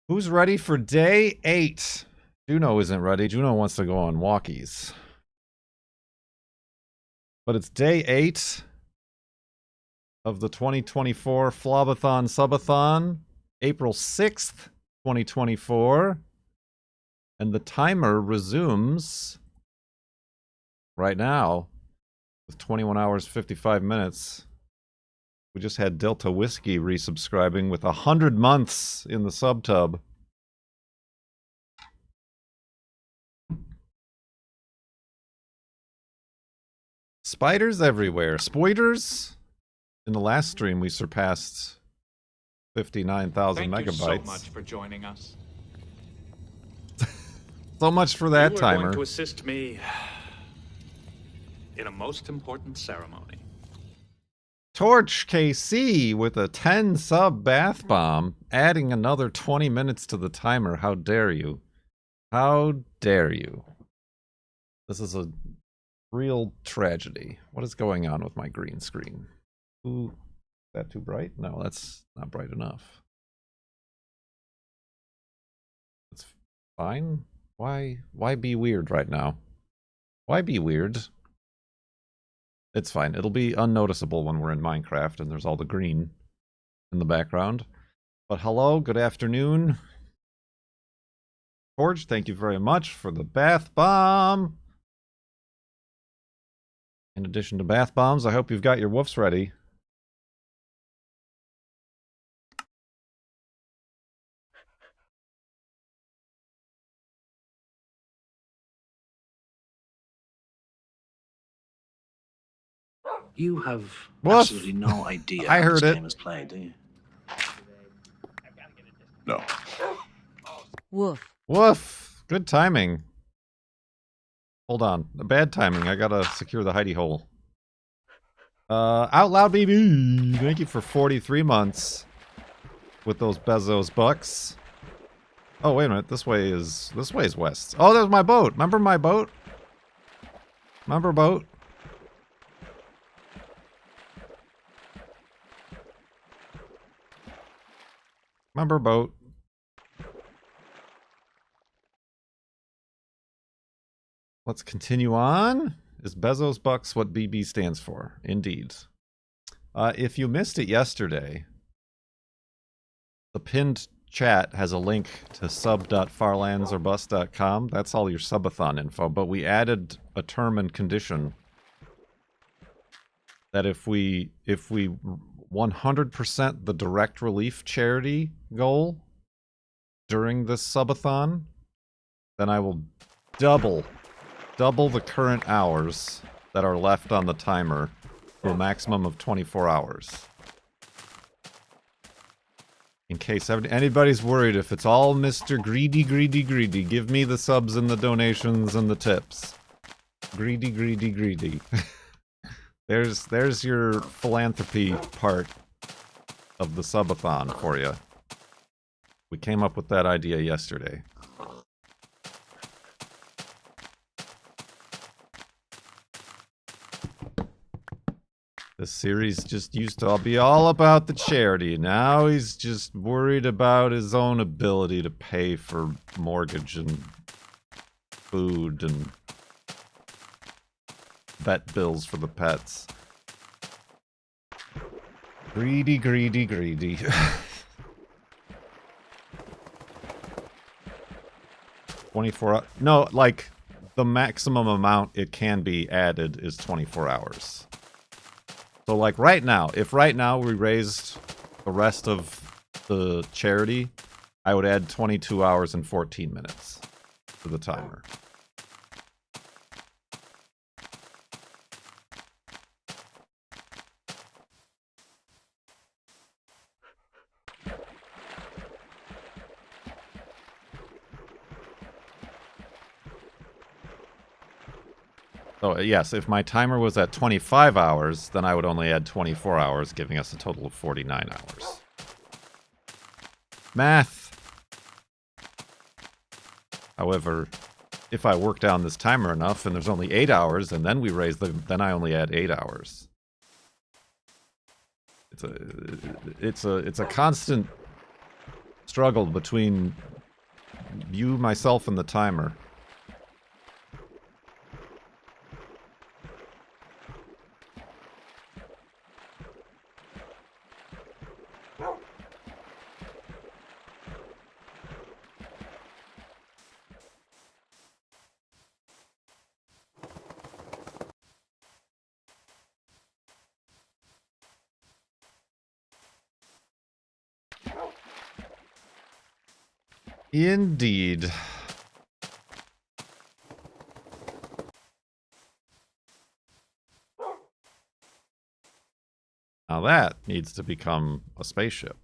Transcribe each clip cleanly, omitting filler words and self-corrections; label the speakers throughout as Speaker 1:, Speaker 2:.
Speaker 1: Who's ready for day 8? Juno isn't ready. Juno wants to go on walkies. But it's day 8 of the 2024 FLoB-a-thon Subathon, April 6th, 2024. And the timer resumes right now with 21 hours, 55 minutes. We just had Delta Whiskey resubscribing with 100 months in the subtub. Spiders everywhere. Spoiders? In the last stream, we surpassed 59,000 megabytes.
Speaker 2: Thank you so much for joining us.
Speaker 1: So much for that
Speaker 2: you
Speaker 1: timer.
Speaker 2: You are going to assist me in a most important ceremony.
Speaker 1: Torch KC with a 10 sub bath bomb, adding another 20 minutes to the timer. How dare you? How dare you? This is a real tragedy. What is going on with my green screen? Ooh, is that too bright? No, that's not bright enough. It's fine. Why be weird right now? Why be weird? It's fine. It'll be unnoticeable when we're in Minecraft and there's all the green in the background. But hello, good afternoon. Forge, thank you very much for the bath bomb. In addition to bath bombs, I hope you've got your woofs ready.
Speaker 3: You have
Speaker 1: Woof.
Speaker 3: absolutely no idea
Speaker 1: I
Speaker 3: how
Speaker 1: heard
Speaker 3: this
Speaker 1: it.
Speaker 3: game is played, do you?
Speaker 4: No.
Speaker 5: Woof.
Speaker 1: Woof. Good timing. Hold on. Bad timing. I gotta secure the hidey hole. Out loud, baby. Thank you for 43 months with those Bezos bucks. Oh, wait a minute. This way is west. Oh, there's my boat. Remember my boat? Remember boat? Remember boat? Let's continue on. Is Bezos Bucks what BB stands for? Indeed. If you missed it yesterday, the pinned chat has a link to sub.farlandsorbus.com. That's all your subathon info, but we added a term and condition that if we 100% the direct relief charity goal during this subathon, then I will double the current hours that are left on the timer to a maximum of 24 hours. In case anybody's worried, if it's all Mr. Greedy, give me the subs and the donations and the tips. Greedy. There's your philanthropy part of the subathon for you. We came up with that idea yesterday. This series just used to be all about the charity. Now he's just worried about his own ability to pay for mortgage and food and vet bills for the pets. Greedy. 24 hours. No, like, the maximum amount it can be added is 24 hours. So, like, right now, if right now we raised the rest of the charity, I would add 22 hours and 14 minutes to the timer. So, yes, if my timer was at 25 hours, then I would only add 24 hours, giving us a total of 49 hours. Math! However, if I work down this timer enough and there's only 8 hours, and then we raise them, then I only add 8 hours. It's a constant struggled between you, myself, and the timer. Indeed. Now that needs to become a spaceship.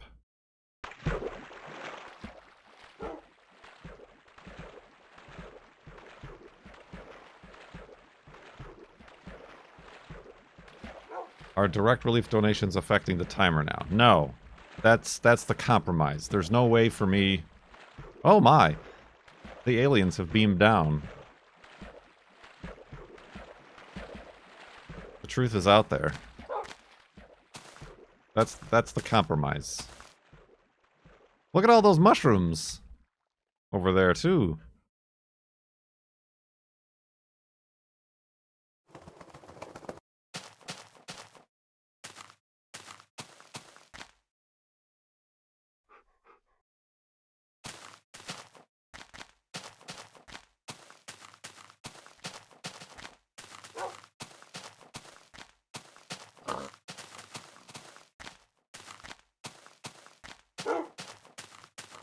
Speaker 1: Are direct relief donations affecting the timer now? No. That's the compromise. There's no way for me... Oh my! The aliens have beamed down. The truth is out there. That's the compromise. Look at all those mushrooms over there too.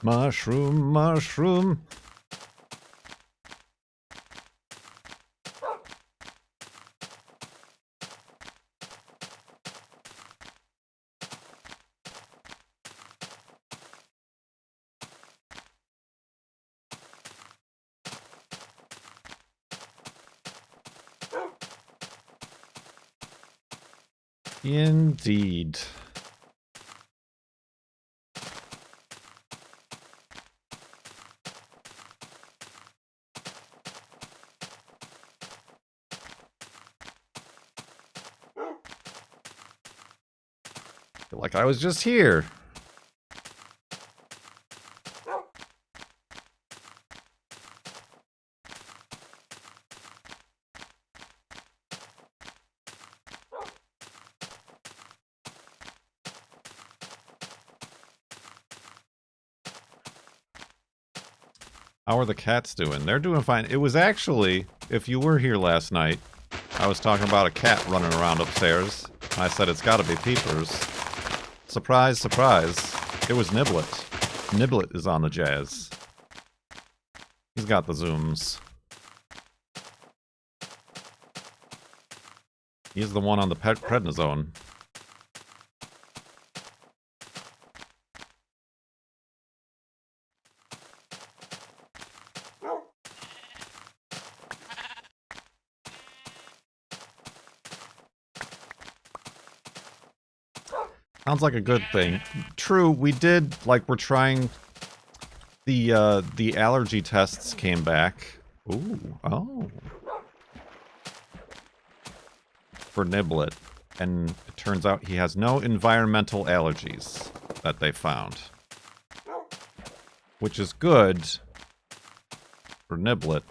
Speaker 1: Mushroom, mushroom. Indeed. Feel like I was just here. How are the cats doing? They're doing fine. It was actually, if you were here last night, I was talking about a cat running around upstairs. I said it's gotta be Peepers. Surprise, surprise. It was Niblet. Niblet is on the jazz. He's got the zooms. He's the one on the prednisone. Sounds like a good thing. True, we did, like, we're trying... The allergy tests came back. Ooh, oh. For Niblet. And it turns out he has no environmental allergies that they found. Which is good for Niblet,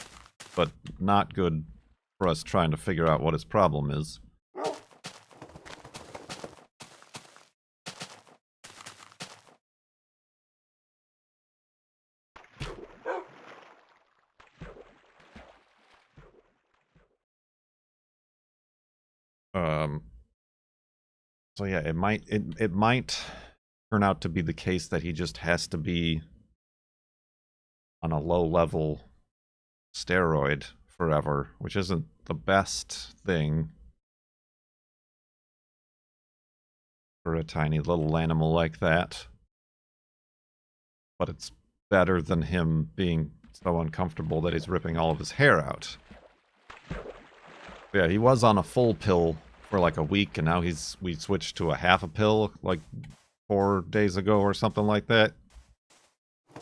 Speaker 1: but not good for us trying to figure out what his problem is. So yeah, it might turn out to be the case that he just has to be on a low-level steroid forever, which isn't the best thing for a tiny little animal like that. But it's better than him being so uncomfortable that he's ripping all of his hair out. Yeah, he was on a full pill for like a week, and now we switched to a half a pill like 4 days ago or something like that. I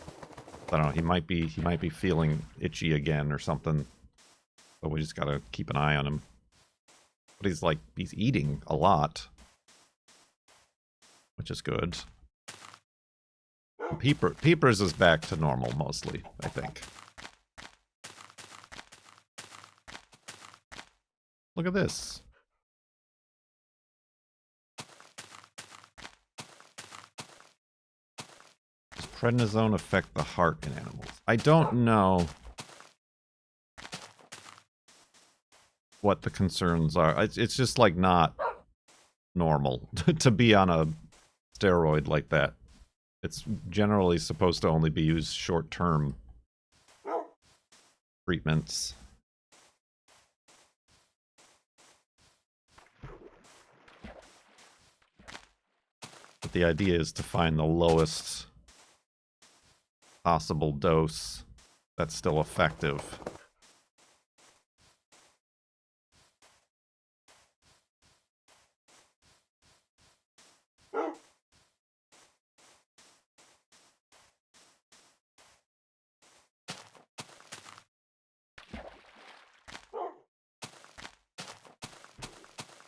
Speaker 1: don't know, he might be feeling itchy again or something. But we just gotta keep an eye on him. But he's eating a lot, which is good. Peepers is back to normal mostly, I think. Look at this. Does prednisone affect the heart in animals? I don't know what the concerns are. It's just like not normal to be on a steroid like that. It's generally supposed to only be used short-term treatments. But the idea is to find the lowest possible dose that's still effective.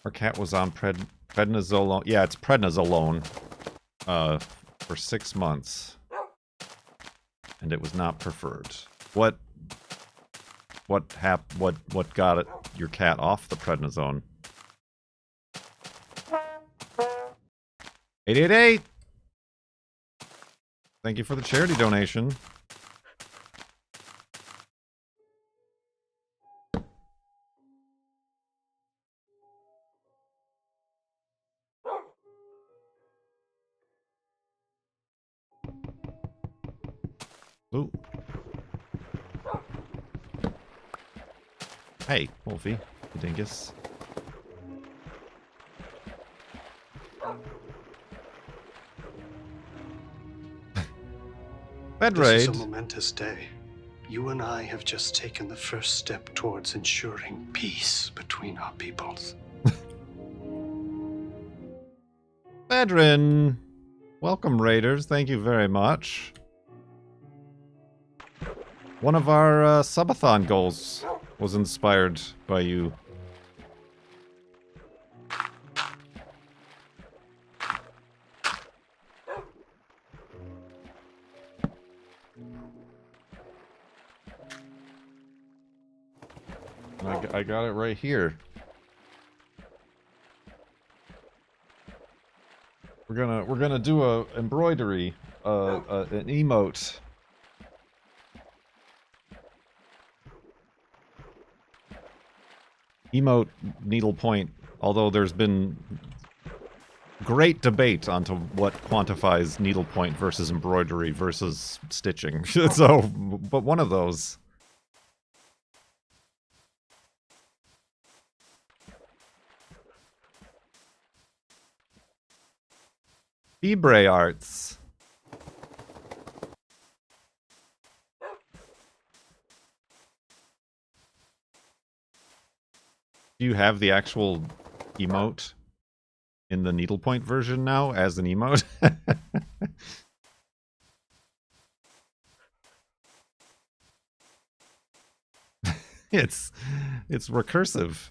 Speaker 1: Our cat was on prednisolone. Yeah, it's prednisolone for 6 months. And it was not preferred. What got your cat off the prednisone? 888! Thank you for the charity donation. Ooh. Hey, Wolfie, you dingus. Bed
Speaker 3: This is
Speaker 1: raid.
Speaker 3: a momentous day. You and I have just taken the first step towards ensuring peace between our peoples.
Speaker 1: Bedrin. Welcome, Raiders. Thank you very much. One of our Subathon goals was inspired by you. I got it right here. We're gonna do a embroidery, an emote. Emote needlepoint, although there's been great debate onto what quantifies needlepoint versus embroidery versus stitching. So, but one of those. Fibre arts. Do you have the actual emote in the needlepoint version now as an emote? It's recursive.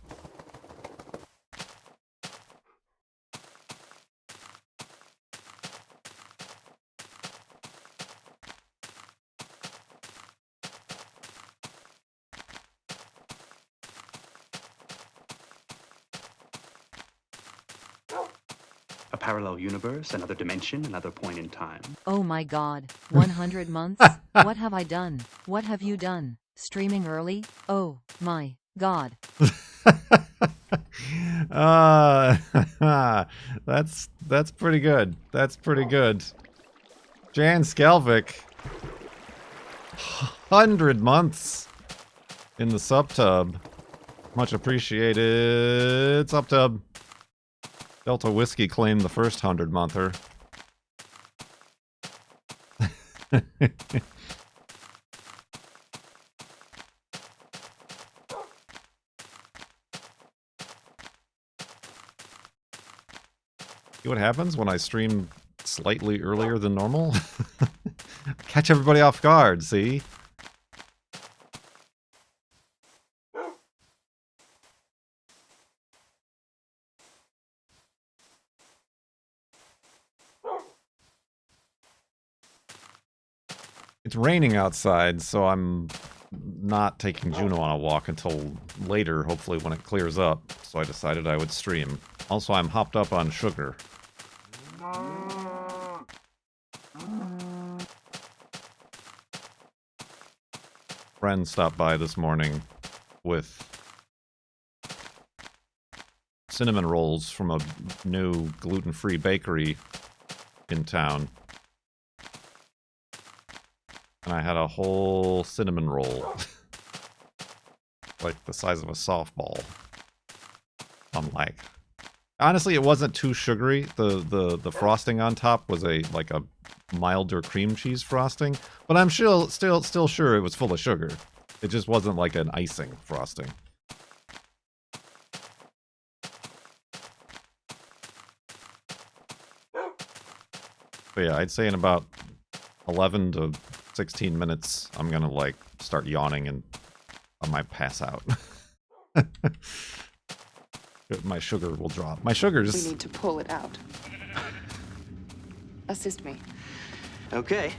Speaker 4: A parallel universe, another dimension, another point in time.
Speaker 5: Oh my god, 100 months? What have I done? What have you done? Streaming early? Oh my god.
Speaker 1: That's pretty good. That's pretty good. Jan Skelvik. 100 months in the subtub. Much appreciated, subtub. Delta Whiskey claimed the first 100-monther. See what happens when I stream slightly earlier than normal? Catch everybody off guard, see? It's raining outside, so I'm not taking Juno on a walk until later, hopefully when it clears up. So I decided I would stream. Also, I'm hopped up on sugar. Friend stopped by this morning with cinnamon rolls from a new gluten-free bakery in town. And I had a whole cinnamon roll. Like the size of a softball. I'm like... Honestly, it wasn't too sugary. The frosting on top was a milder cream cheese frosting. But I'm still sure it was full of sugar. It just wasn't like an icing frosting. But yeah, I'd say in about 11 to 16 minutes, I'm gonna, like, start yawning and I might pass out. My sugar will drop. My sugar's...
Speaker 6: We need to pull it out. Assist me.
Speaker 4: Okay.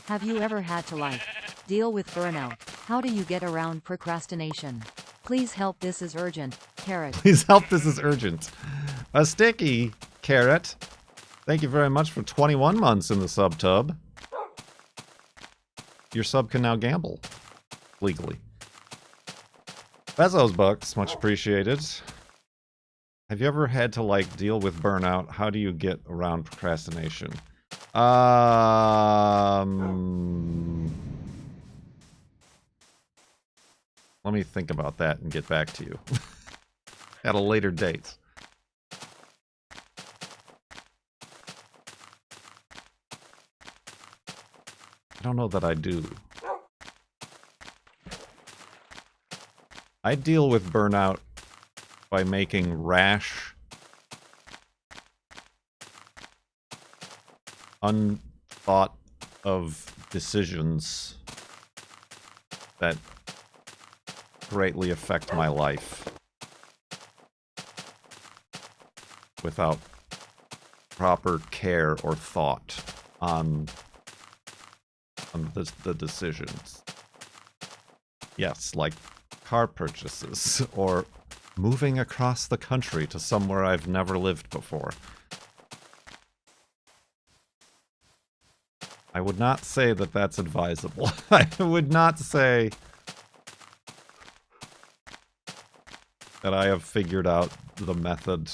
Speaker 5: Have you ever had to, like, deal with burnout? How do you get around procrastination? Please help, this is urgent. Carrot.
Speaker 1: Please help, this is urgent. A sticky carrot. Thank you very much for 21 months in the sub tub. Your sub can now gamble. Legally. Bezos bucks, much appreciated. Have you ever had to, like, deal with burnout? How do you get around procrastination? Let me think about that and get back to you. At a later date. I don't know that I do. I deal with burnout by making rash, unthought of decisions that greatly affect my life without proper care or thought on the decisions. Yes, like car purchases or moving across the country to somewhere I've never lived before. I would not say that that's advisable. I would not say that I have figured out the method.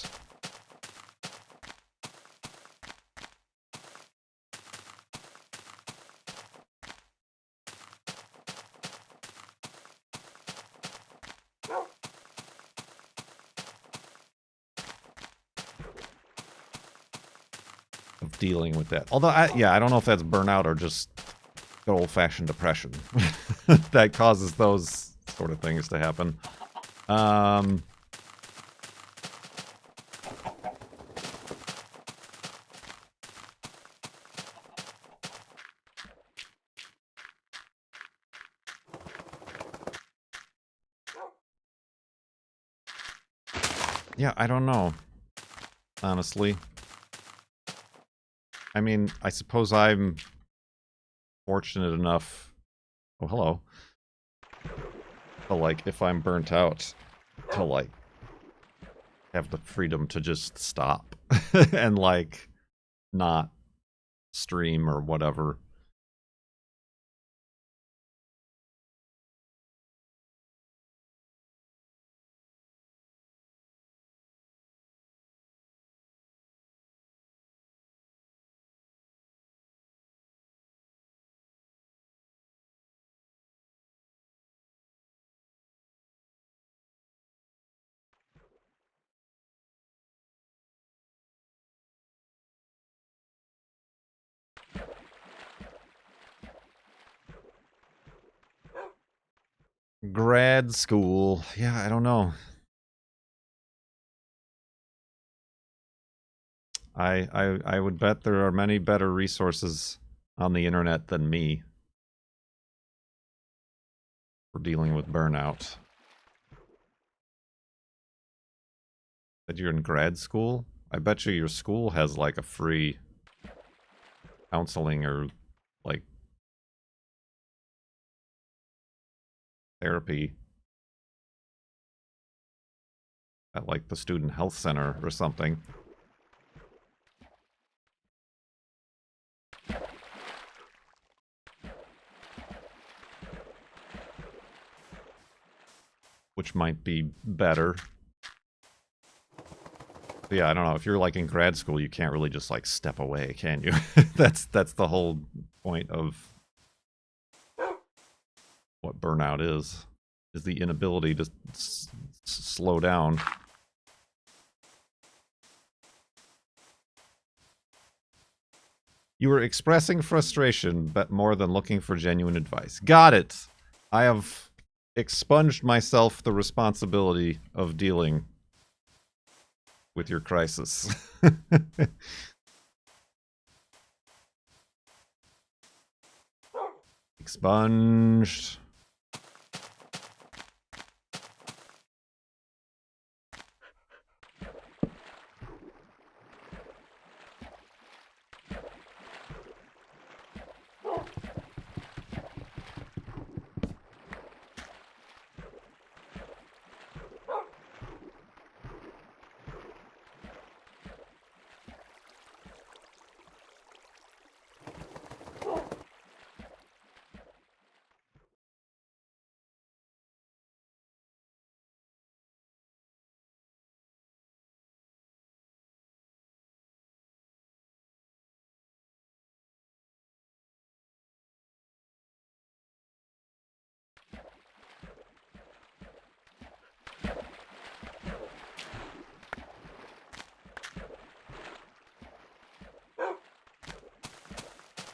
Speaker 1: Of dealing with that. Although, I don't know if that's burnout or just good old-fashioned depression that causes those sort of things to happen. Yeah, I don't know. Honestly. I mean, I suppose I'm fortunate enough... Oh, hello. To, like, if I'm burnt out, to, like, have the freedom to just stop and, like, not stream or whatever. Grad school. Yeah, I don't know. I would bet there are many better resources on the internet than me for dealing with burnout. That you're in grad school? I bet you your school has like a free counseling or like therapy at like the student health center or something. Which might be better. But yeah, I don't know. If you're like in grad school, you can't really just like step away, can you? That's the whole point of what burnout is the inability to slow down. You were expressing frustration, but more than looking for genuine advice. Got it. I have expunged myself the responsibility of dealing with your crisis. Expunged.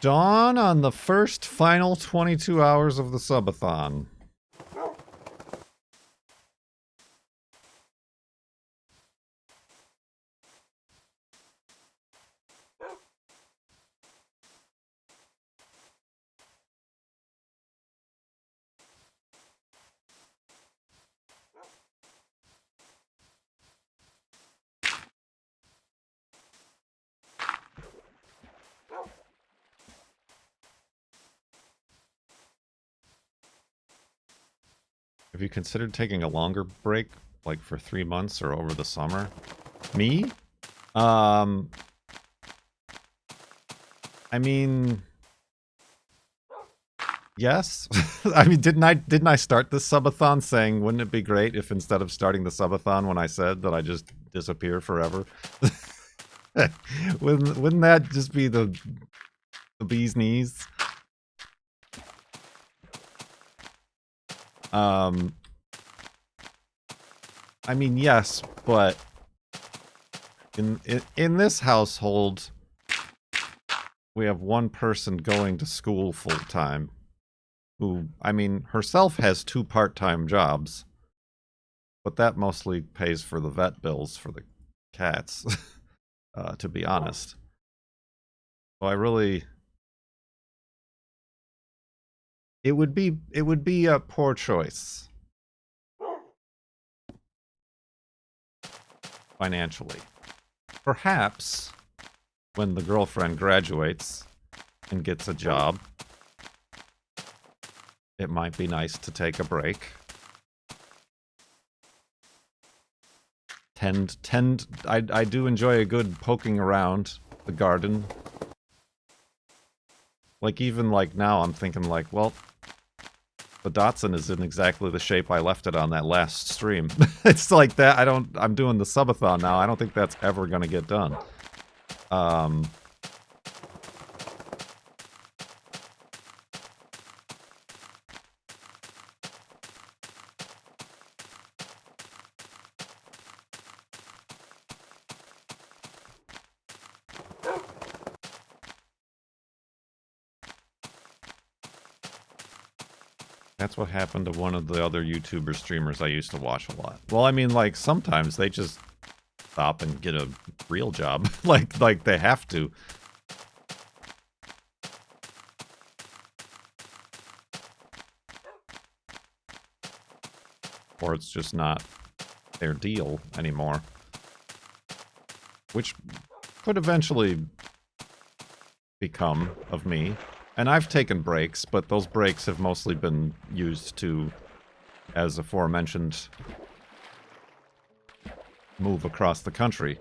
Speaker 1: Dawn on the first final 22 hours of the Subathon. Have you considered taking a longer break, like for 3 months or over the summer? Me? I mean, yes. I mean, didn't I start this subathon saying, wouldn't it be great if instead of starting the subathon when I said that I just disappear forever? Wouldn't that just be the bee's knees? I mean, yes, but in this household, we have one person going to school full time, who, I mean, herself has 2 part-time jobs, but that mostly pays for the vet bills for the cats, to be honest. So I really, it would be a poor choice financially. Perhaps when the girlfriend graduates and gets a job, it might be nice to take a break. I do enjoy a good poking around the garden. Like, even like now, I'm thinking like, well, the Datsun is in exactly the shape I left it on that last stream. It's like that. I'm doing the subathon now. I don't think that's ever gonna get done. That's what happened to one of the other YouTuber streamers I used to watch a lot. Well, I mean, like, sometimes they just stop and get a real job. like they have to. Or it's just not their deal anymore. Which could eventually become of me. And I've taken breaks, but those breaks have mostly been used to as aforementioned move across the country.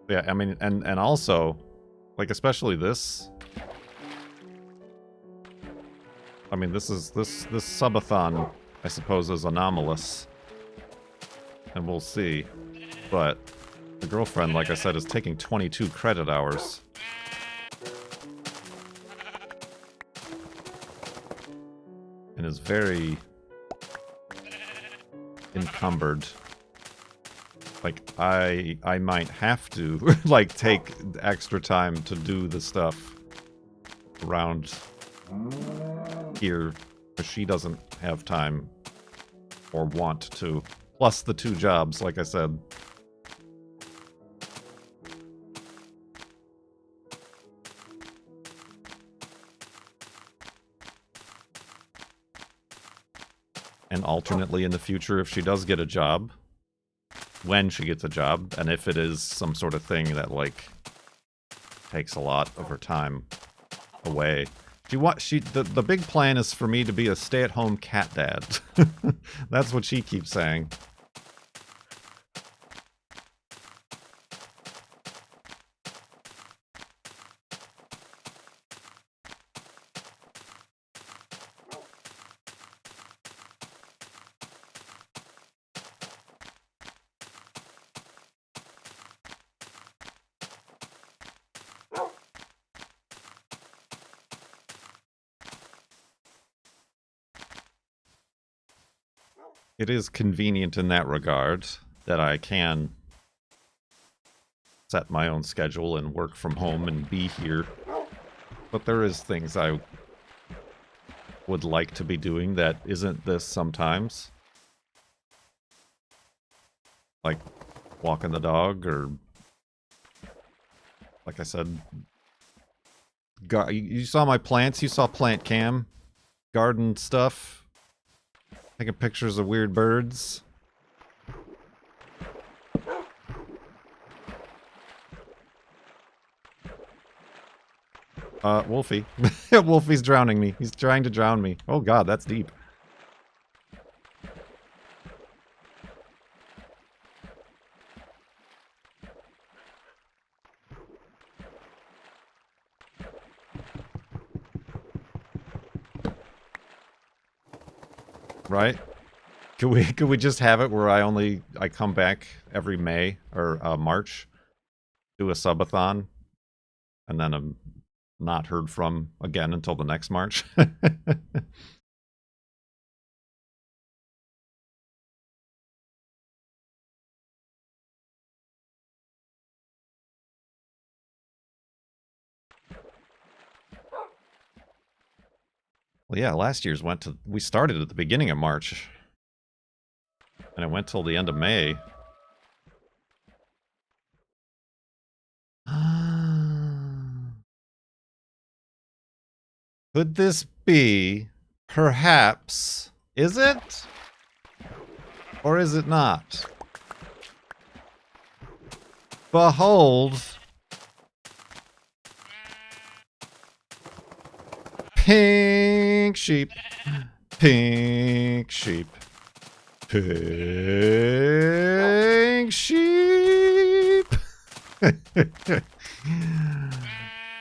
Speaker 1: Yeah, I mean, and also, like, especially this. I mean, this Subathon, I suppose, is anomalous, and we'll see. But the girlfriend, like I said, is taking 22 credit hours. And is very encumbered. Like, I might have to, like, take extra time to do the stuff around here, because she doesn't have time or want to. Plus the 2 jobs, like I said. And alternately in the future, if she does get a job, when she gets a job, and if it is some sort of thing that, like, takes a lot of her time away. The big plan is for me to be a stay-at-home cat dad. That's what she keeps saying. It is convenient in that regard that I can set my own schedule and work from home and be here. But there is things I would like to be doing that isn't this sometimes. Like walking the dog, or, like I said, you saw my plants, you saw plant cam, garden stuff. Taking pictures of weird birds. Wolfie. Wolfie's drowning me. He's trying to drown me. Oh god, that's deep. Right? Could we just have it where I come back every May or March, do a subathon, and then I'm not heard from again until the next March? Well, yeah, last year's we started at the beginning of March. And it went till the end of May. Could this be, perhaps, is it? Or is it not? Behold, pink sheep, pink sheep, pink sheep.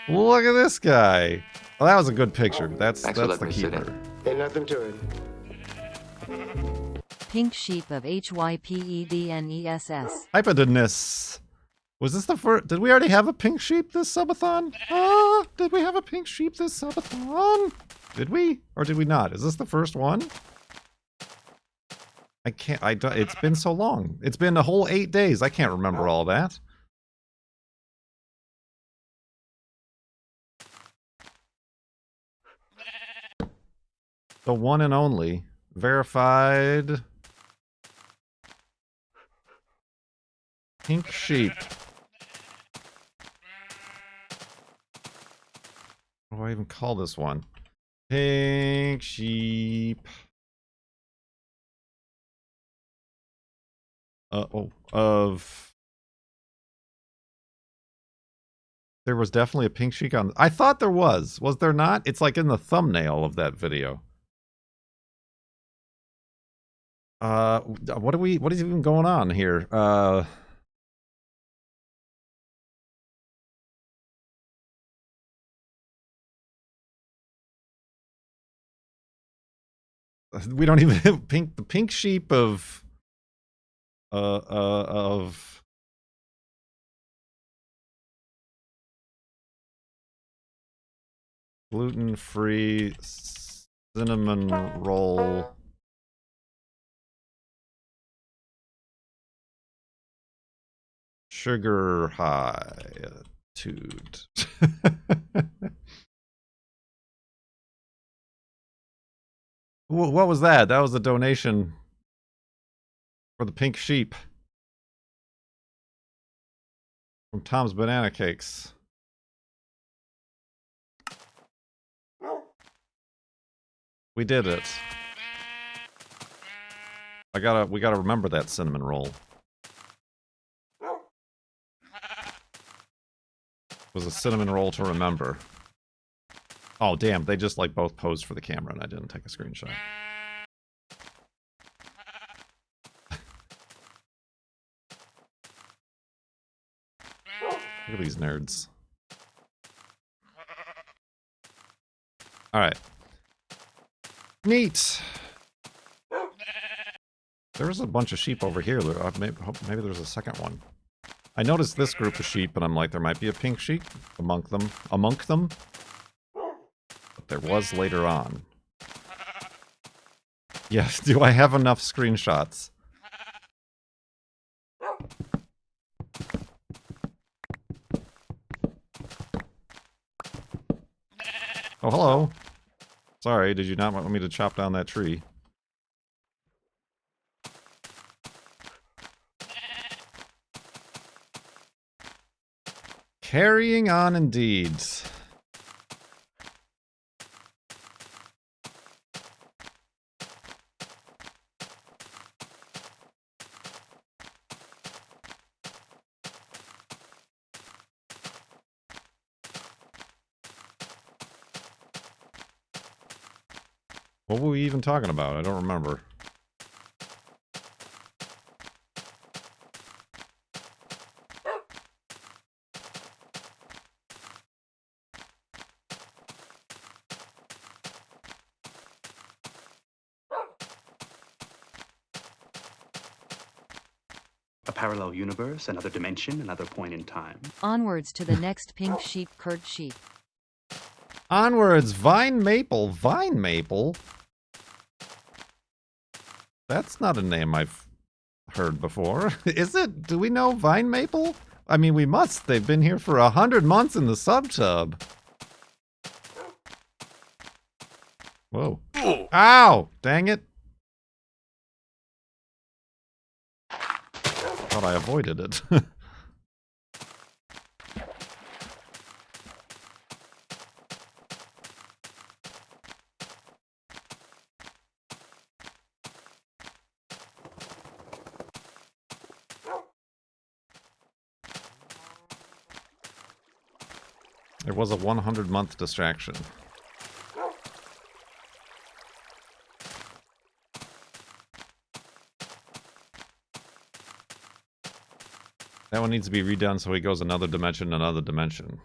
Speaker 1: Look at this guy. Well, that was a good picture. That's the keeper.
Speaker 6: Ain't nothing to it.
Speaker 5: Pink sheep of HYPEDNESS.
Speaker 1: Hypodinus. Was this the first? Did we already have a pink sheep this subathon? Did we have a pink sheep this subathon? Did we? Or did we not? Is this the first one? I can't, it's been so long. It's been a whole 8 days. I can't remember all that. The one and only verified pink sheep. What do I even call this one? Pink sheep. Of there was definitely a pink sheep on. I thought there was. Was there not? It's like in the thumbnail of that video. What is even going on here? We don't even have the pink sheep of gluten-free cinnamon roll. Sugar high attitude. What was that? That was a donation for the pink sheep from Tom's Banana Cakes. We did it. We gotta remember that cinnamon roll. It was a cinnamon roll to remember. Oh damn, they just like both posed for the camera and I didn't take a screenshot. Look at these nerds. Alright. Neat! There was a bunch of sheep over here. Maybe there's a second one. I noticed this group of sheep, and I'm like, there might be a pink sheep among them. But there was later on. Yes, do I have enough screenshots? Oh, hello. Sorry, did you not want me to chop down that tree? Carrying on indeed. What were we even talking about? I don't remember.
Speaker 4: A parallel universe, another dimension, another point in time.
Speaker 5: Onwards to the next pink sheep, curd sheep.
Speaker 1: Onwards, Vine Maple. Vine Maple? That's not a name I've heard before. Is it? Do we know Vine Maple? I mean, we must. They've been here for 100 months in the subtub. Whoa. Ow! Dang it. Thought I avoided it. There was a 100-month distraction. That one needs to be redone so he goes another dimension, another dimension.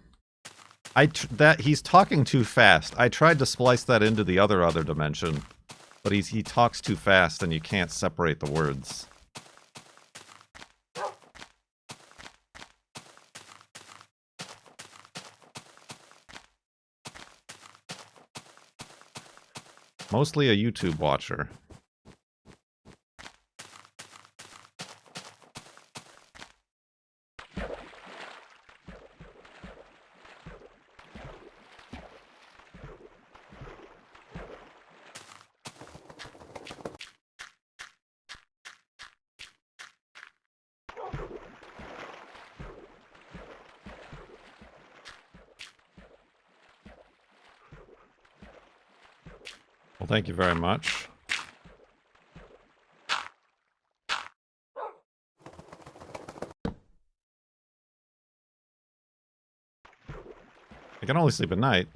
Speaker 1: He's talking too fast. I tried to splice that into the other dimension, but he talks too fast and you can't separate the words. Mostly a YouTube watcher. Well, thank you very much. I can only sleep at night.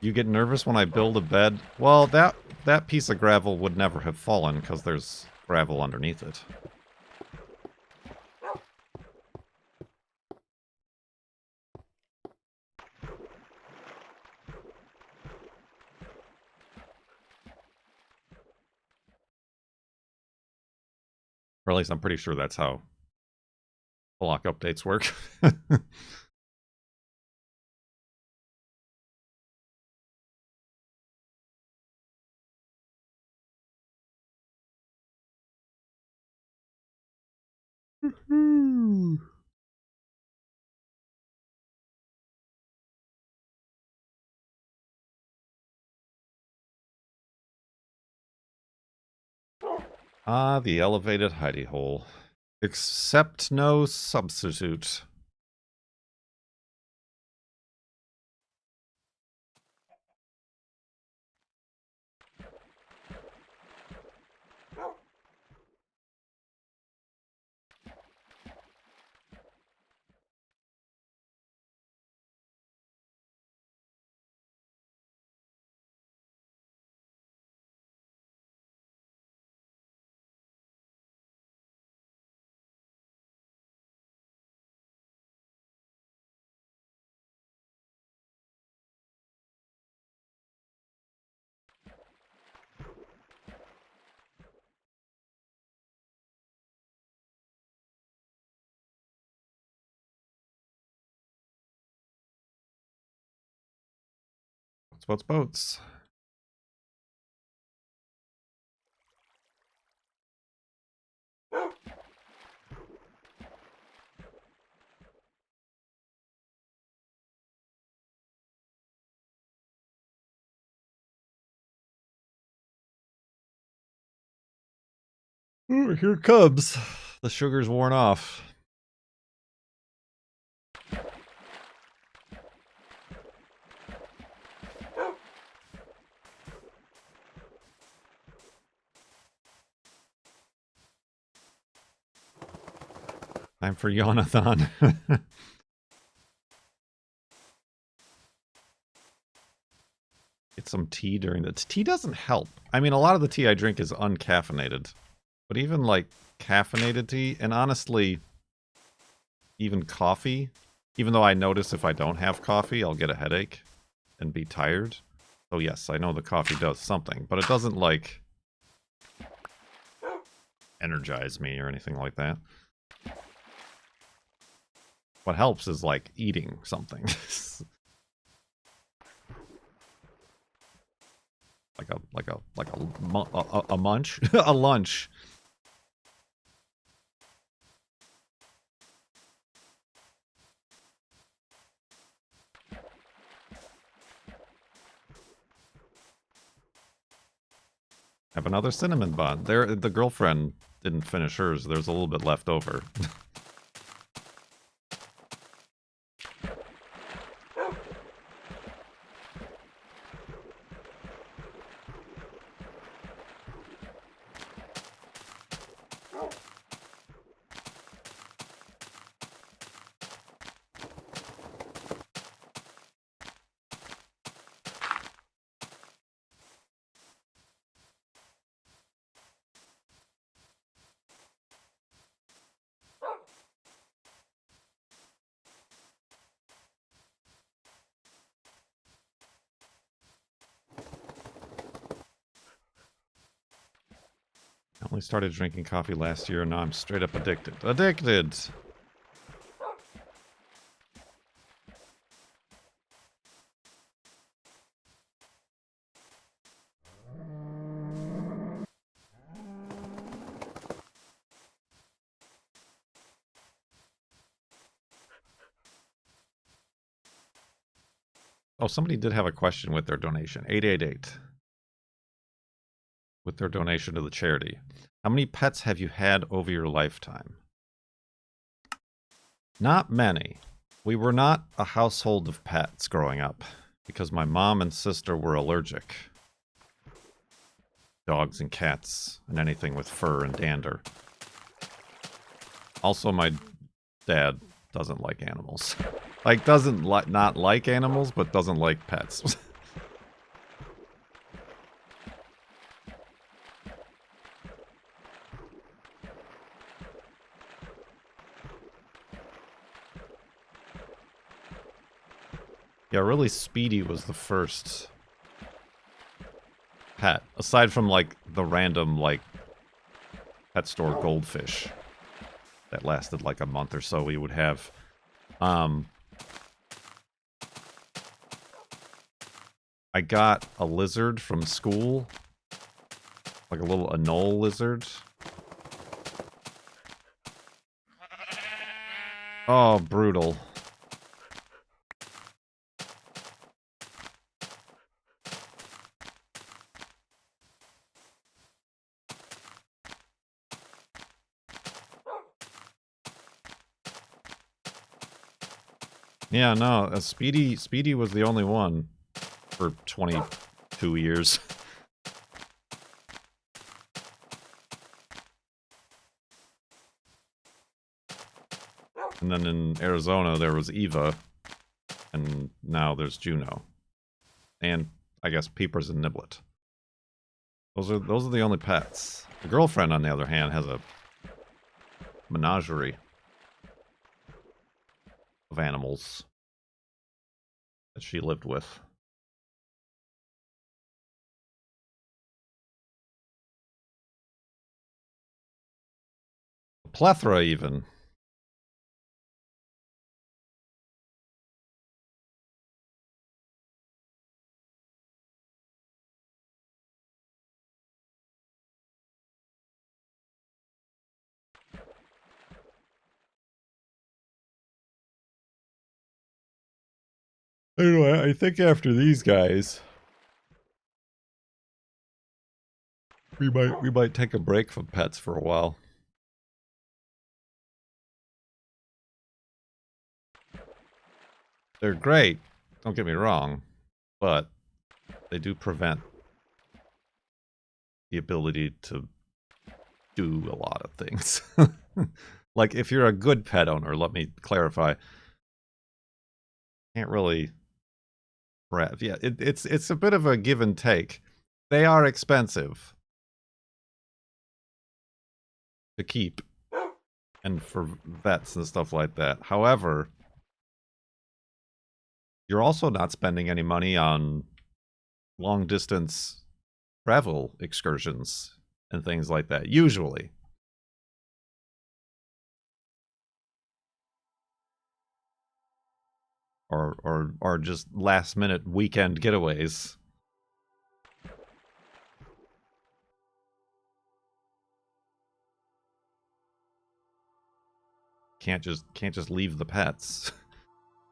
Speaker 1: You get nervous when I build a bed? Well, that piece of gravel would never have fallen because there's gravel underneath it. Or at least I'm pretty sure that's how block updates work. Ah, the elevated hidey hole. Accept no substitute. Boats, boats. Ooh, here it comes. The sugar's worn off. Time for Yawnathon. Get some tea during the... Tea doesn't help. I mean, a lot of the tea I drink is uncaffeinated. But even, like, caffeinated tea, and honestly, even coffee, even though I notice if I don't have coffee, I'll get a headache and be tired. So yes, I know the coffee does something, but it doesn't, like, energize me or anything like that. What helps is, like, eating something. a munch? A lunch. Have another cinnamon bun. There, the girlfriend didn't finish hers. There's a little bit left over. I only started drinking coffee last year, and now I'm straight up addicted. Addicted! Oh, somebody did have a question with their donation. 888. with their donation to the charity. How many pets have you had over your lifetime? Not many. We were not a household of pets growing up because my mom and sister were allergic. Dogs and cats and anything with fur and dander. Also, my dad doesn't like animals. Like, doesn't not like animals, but doesn't like pets. Yeah, really, Speedy was the first pet. Aside from, like, the random, like, pet store goldfish that lasted, like, a month or so we would have. I got a lizard from school. Like a little anole lizard. Oh, brutal. Yeah, no, Speedy was the only one for 22 years. And then in Arizona there was Eva, and now there's Juno. And I guess Peepers and Niblet. Those are the only pets. The girlfriend, on the other hand, has a menagerie of animals that she lived with. A plethora, even. Anyway, I think after these guys, we might take a break from pets for a while. They're great, don't get me wrong, but they do prevent the ability to do a lot of things. Like, if you're a good pet owner, let me clarify, can't really... Yeah, it's a bit of a give and take. They are expensive to keep, and for vets and stuff like that. However, you're also not spending any money on long-distance travel excursions and things like that, usually. Or just last-minute weekend getaways. Can't just leave the pets.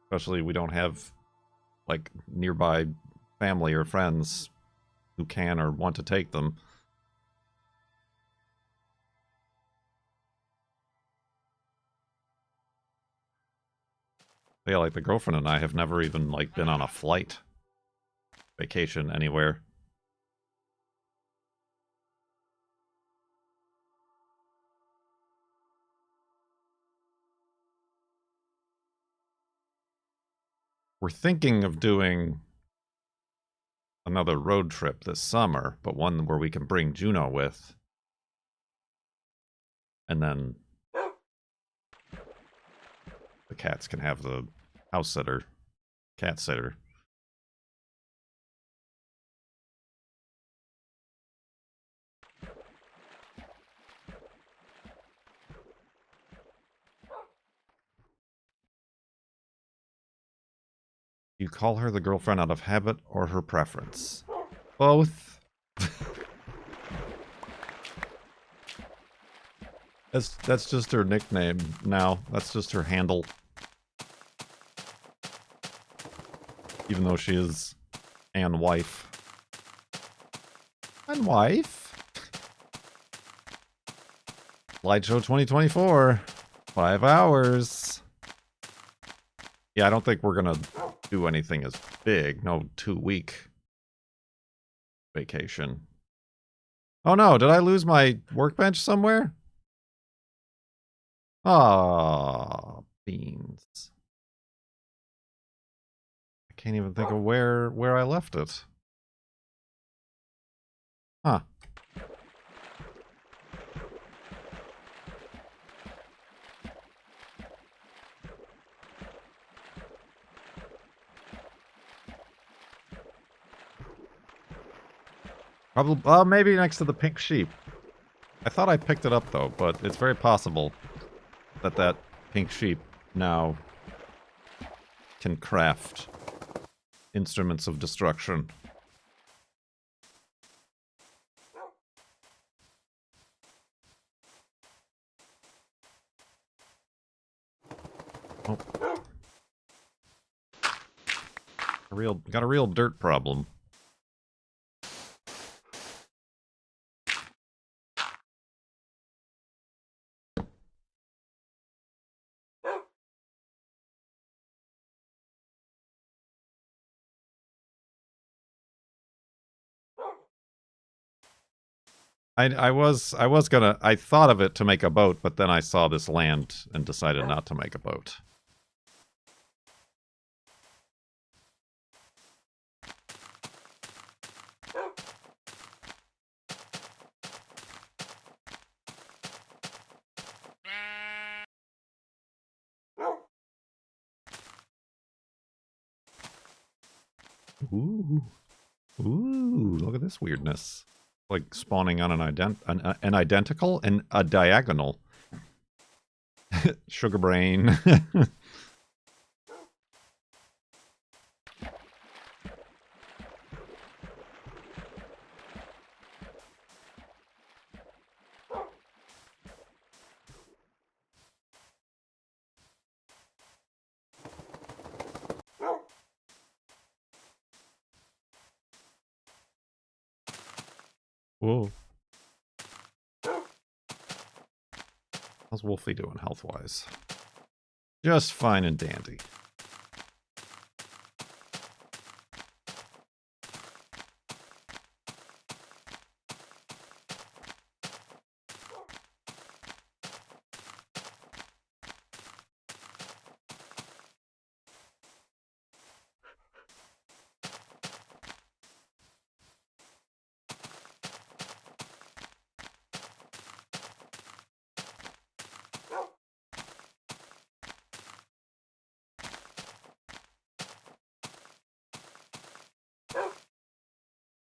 Speaker 1: Especially we don't have, like, nearby family or friends who can or want to take them. Yeah, like, the girlfriend and I have never even, like, been on a flight vacation anywhere. We're thinking of doing another road trip this summer, but one where we can bring Juno with. And then the cats can have the house sitter, cat sitter. You call her the girlfriend out of habit or her preference? Both. That's just her nickname now. That's just her handle. Even though she is Anne Wife. Anne Wife? Slideshow 2024. 5 hours. Yeah, I don't think we're gonna do anything as big. No 2-week vacation. Oh no, did I lose my workbench somewhere? Ah, beans. I can't even think of where I left it. Huh. Probably, maybe next to the pink sheep. I thought I picked it up though, but it's very possible that that pink sheep now can craft instruments of destruction. Oh. Got a real dirt problem. I thought of it to make a boat, but then I saw this land and decided not to make a boat. Ooh. Ooh, look at this weirdness. Like spawning on an identical and a diagonal. Sugar brain. Whoa. How's Wolfie doing health-wise? Just fine and dandy.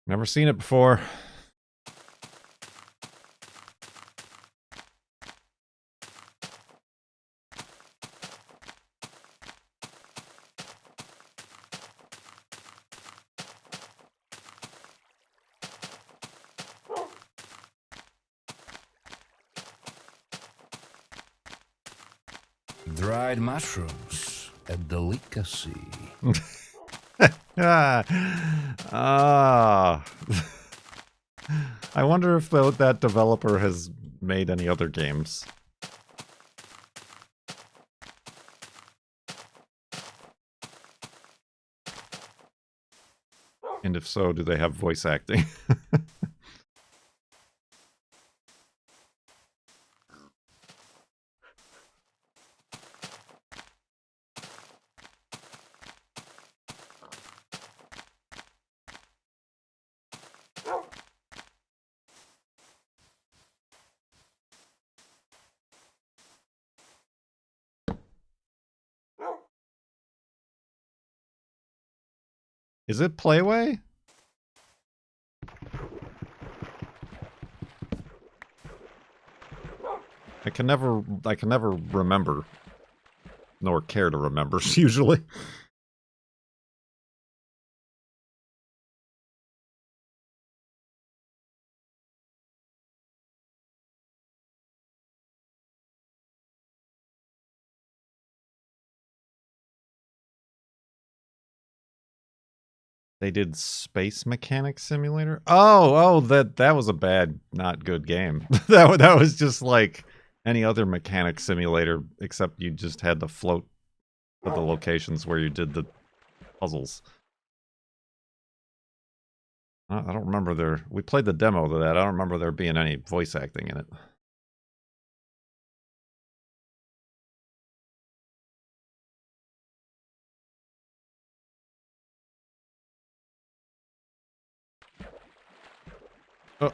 Speaker 1: Never seen it before.
Speaker 6: Dried mushrooms, a delicacy.
Speaker 1: Ah. I wonder if that developer has made any other games. And if so, do they have voice acting? Is it Playway? I can never remember, nor care to remember, usually. They did Space Mechanic Simulator? Oh, that was a bad, not good game. That was just like any other mechanic simulator, except you just had to float to the locations where you did the puzzles. I don't remember there... We played the demo to that. I don't remember there being any voice acting in it. Oh.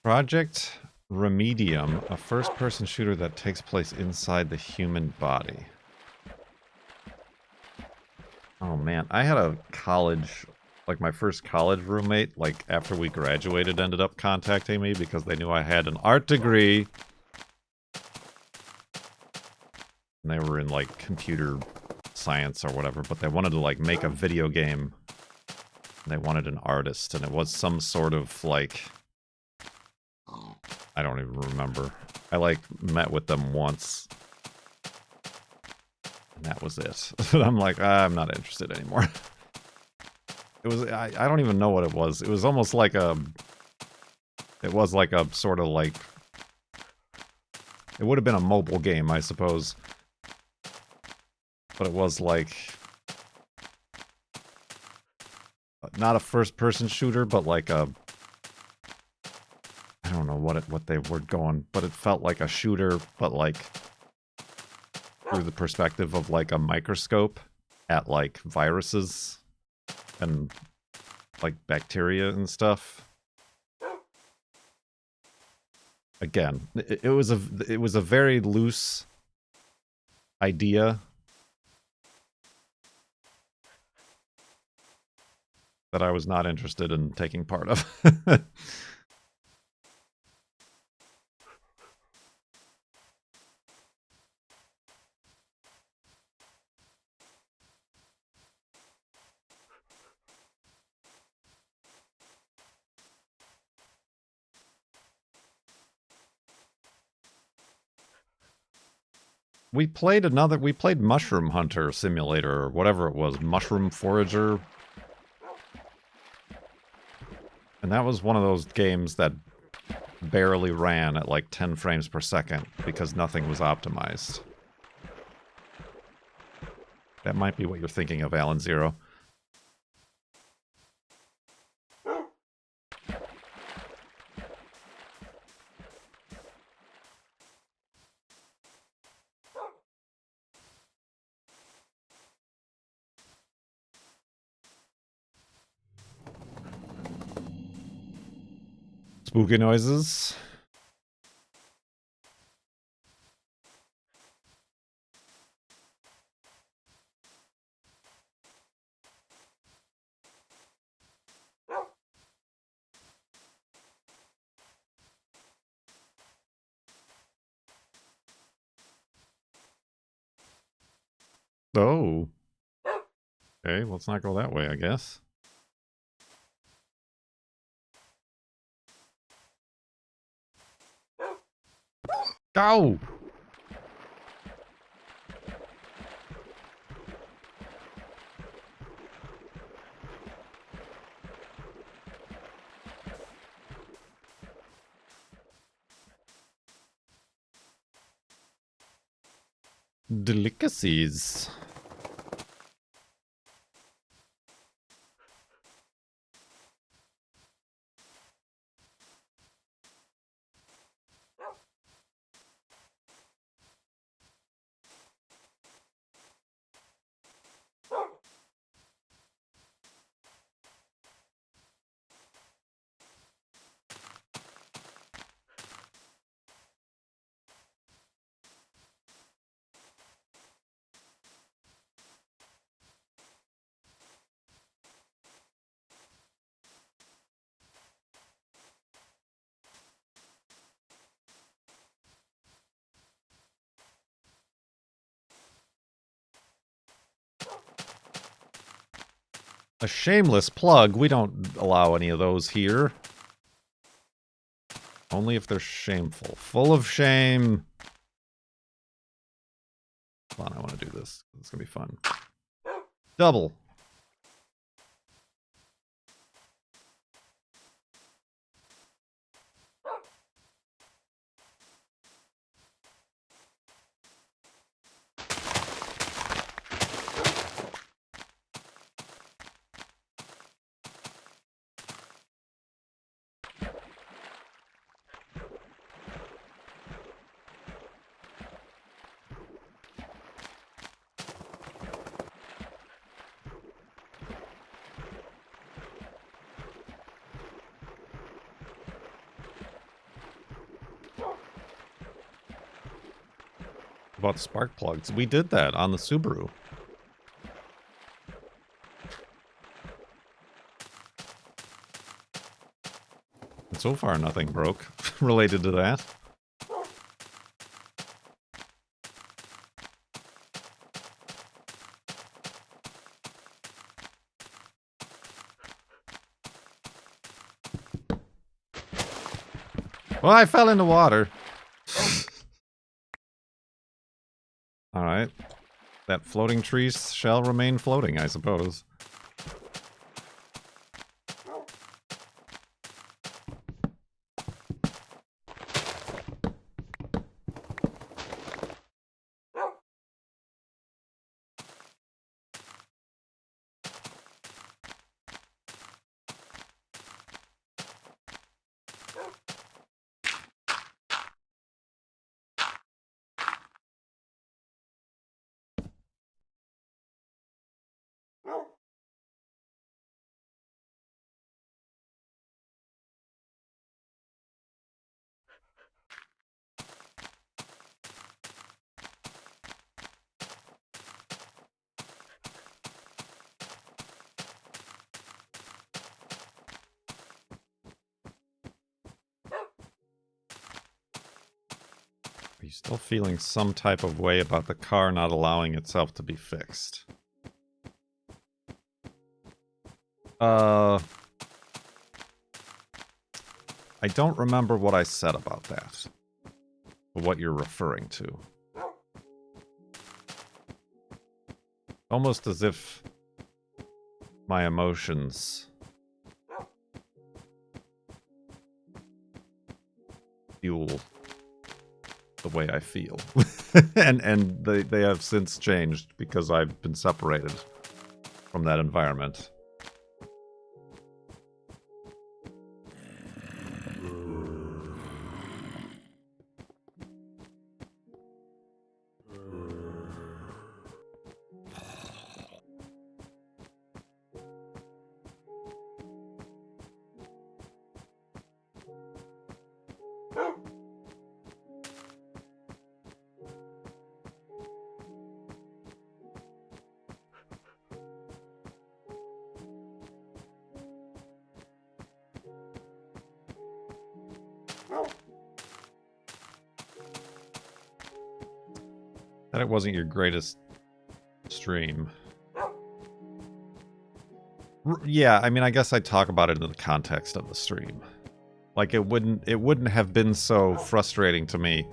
Speaker 1: Project Remedium, a first-person shooter that takes place inside the human body. Oh man, I had a college, like my first college roommate, like after we graduated, ended up contacting me because they knew I had an art degree. And they were in like computer science or whatever, but they wanted to like make a video game. And they wanted an artist, and it was some sort of like... I don't even remember. I like met with them once. And that was it. I'm like, I'm not interested anymore. It was, I don't even know what it was. It was almost like a... It was like a sort of like... It would have been a mobile game, I suppose. But it was like... Not a first-person shooter, but like a... I don't know what they were going, but it felt like a shooter, but like... through the perspective of like a microscope at like viruses and like bacteria and stuff. Again, it was a very loose idea that I was not interested in taking part of. We played Mushroom Hunter Simulator, or whatever it was, Mushroom Forager. And that was one of those games that barely ran at like 10 frames per second because nothing was optimized. That might be what you're thinking of, Alan Zero. Spooky noises. Oh. Okay, let's not go that way, I guess. Go! Delicacies. A shameless plug. We don't allow any of those here. Only if they're shameful. Full of shame. Hold on, I want to do this. It's going to be fun. Double. About spark plugs. We did that on the Subaru. And so far, nothing broke related to that. Well, I fell in the water. Alright. That floating tree shall remain floating, I suppose. Are you still feeling some type of way about the car not allowing itself to be fixed? I don't remember what I said about that. Or what you're referring to. Almost as if my emotions fuel the way I feel. and they have since changed because I've been separated from that environment. That it wasn't your greatest stream. Yeah, I mean, I guess I'd talk about it in the context of the stream. Like, it wouldn't have been so frustrating to me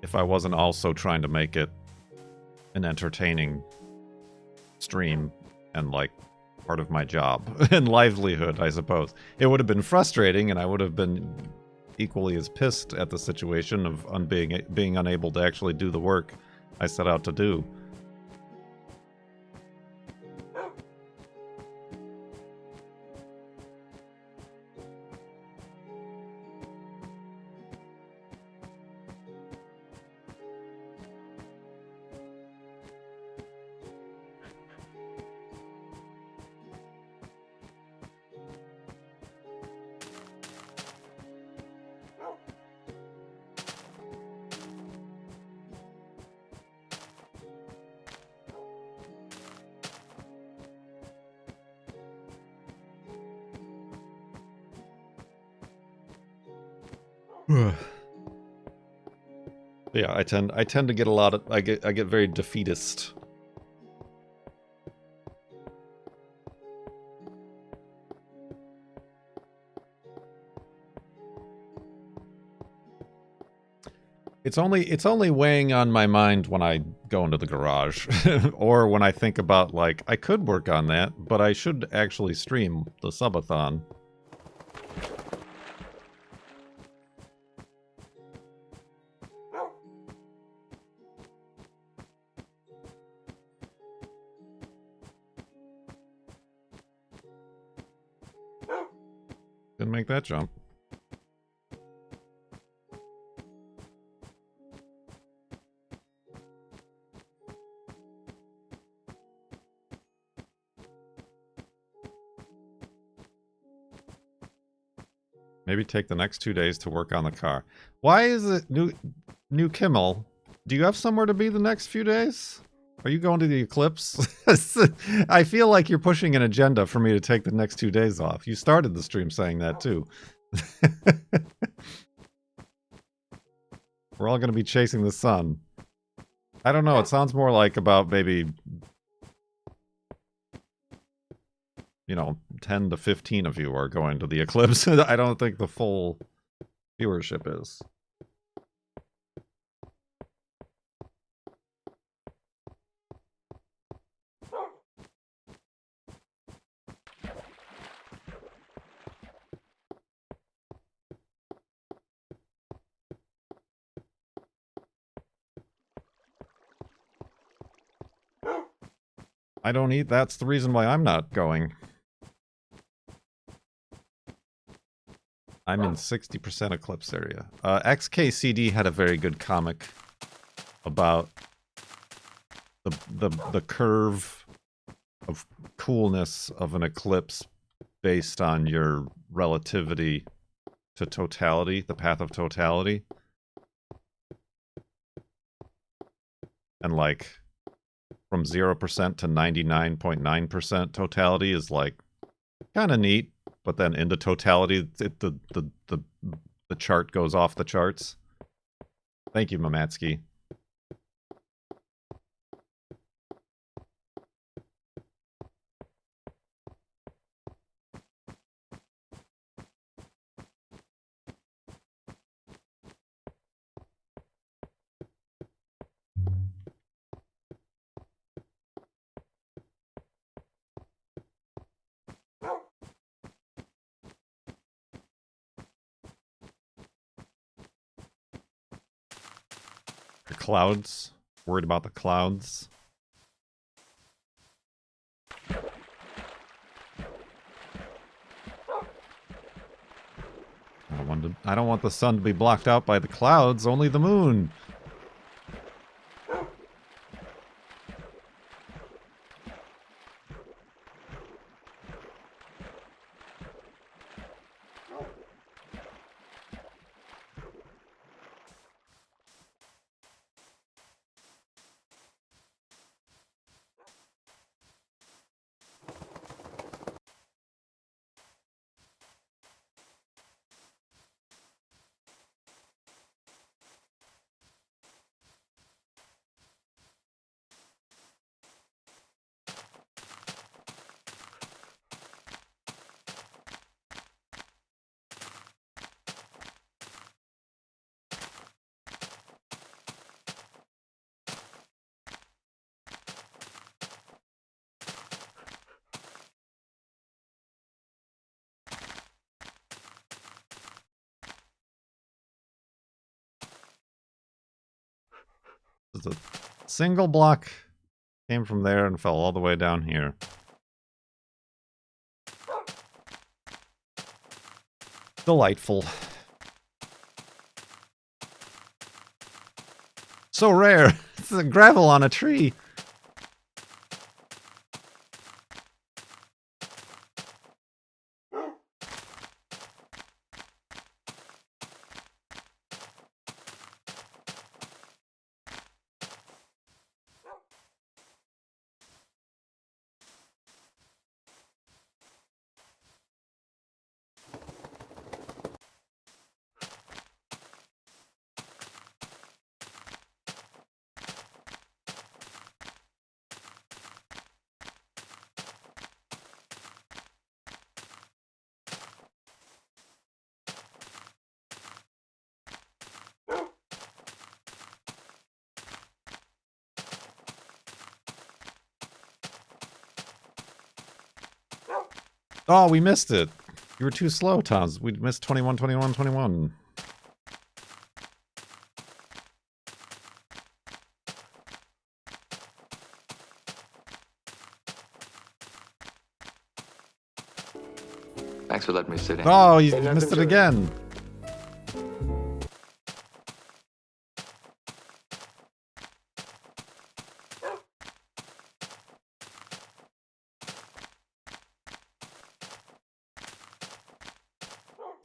Speaker 1: if I wasn't also trying to make it an entertaining stream and, like, part of my job and livelihood, I suppose. It would have been frustrating, and I would have been equally as pissed at the situation of being unable to actually do the work I set out to do. Yeah, I tend to get a lot of I get very defeatist It's only weighing on my mind when I go into the garage or when I think about like I could work on that, but I should actually stream the subathon. Didn't make that jump. Maybe take the next 2 days to work on the car. Why is it new Kimmel? Do you have somewhere to be the next few days? Are you going to the eclipse? I feel like you're pushing an agenda for me to take the next 2 days off. You started the stream saying that too. We're all going to be chasing the sun. I don't know. It sounds more like about maybe, you know, 10 to 15 of you are going to the eclipse. I don't think the full viewership is. I don't eat. That's the reason why I'm not going. I'm in 60% eclipse area. XKCD had a very good comic about the curve of coolness of an eclipse based on your relativity to totality, the path of totality. And like from 0% to 99.9% totality is like kind of neat, but then into totality the chart goes off the charts. Thank you, Mamatsky. The clouds. Worried about the clouds. I don't want the sun to be blocked out by the clouds, only the moon. It's a single block came from there and fell all the way down here. Delightful. So rare. It's a gravel on a tree. Oh, we missed it. You were too slow, Tons. We missed 21, 21, 21.
Speaker 7: Thanks for letting me sit in.
Speaker 1: Oh, you missed it again.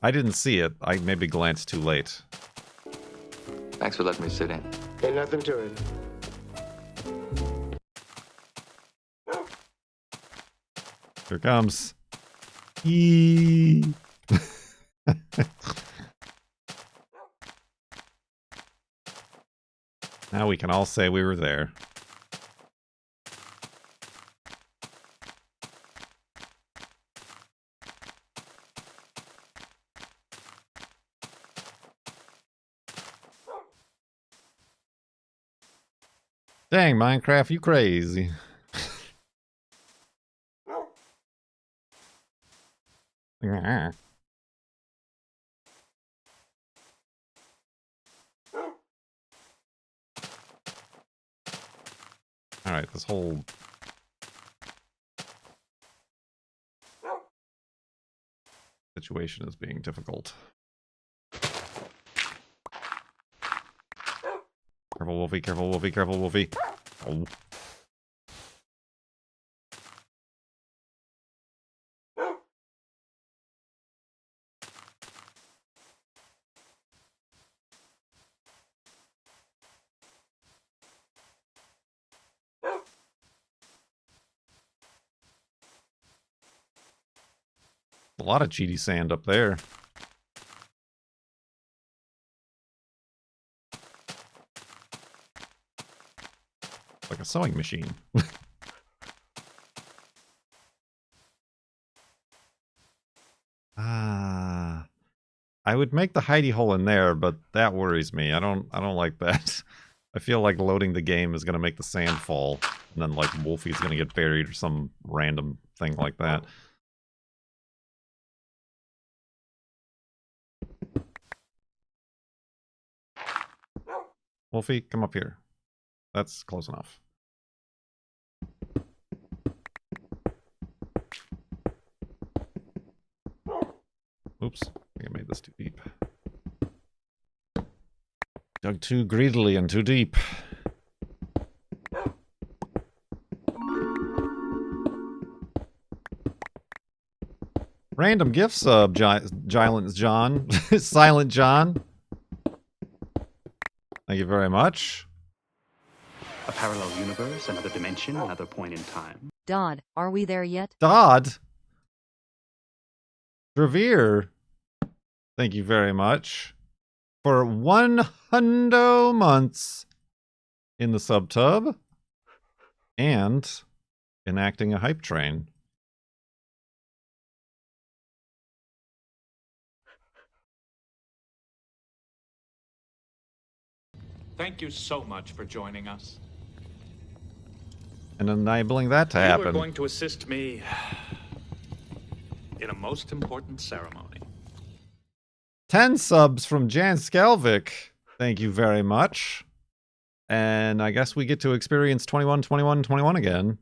Speaker 1: I didn't see it. I maybe glanced too late.
Speaker 7: Thanks for letting me sit in.
Speaker 8: Ain't nothing to it.
Speaker 1: Here it comes. Eee. Now we can all say we were there. Dang, Minecraft, you crazy. Alright, this whole... situation is being difficult. Careful, Wolfie, careful, Wolfie, careful, Wolfie. Oh. A lot of cheaty sand up there. Like a sewing machine. I would make the hidey hole in there, but that worries me. I don't like that. I feel like loading the game is gonna make the sand fall, and then like Wolfie's gonna get buried or some random thing like that. Wolfie, come up here. That's close enough. Oops, I think I made this too deep. Dug too greedily and too deep. Random gift sub, Silent John. Silent John. Thank you very much.
Speaker 4: A parallel universe, another dimension, another point in time.
Speaker 5: Dodd, are we there yet?
Speaker 1: Dodd. Revere. Thank you very much. For 100 months in the subtub. And enacting a hype train.
Speaker 2: Thank you so much for joining us.
Speaker 1: And enabling that to
Speaker 2: You
Speaker 1: happen.
Speaker 2: are going to assist me in a most important ceremony.
Speaker 1: 10 subs from Jan Skelvik. Thank you very much. And I guess we get to experience 21, 21, 21 again.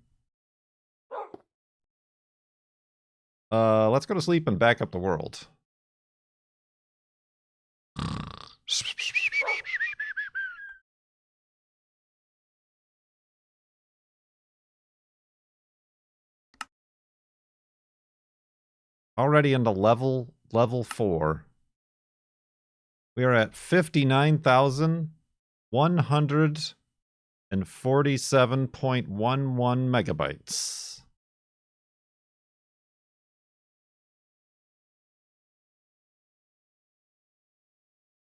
Speaker 1: Let's go to sleep and back up the world. Already into level 4. We are at 59,147.11 megabytes.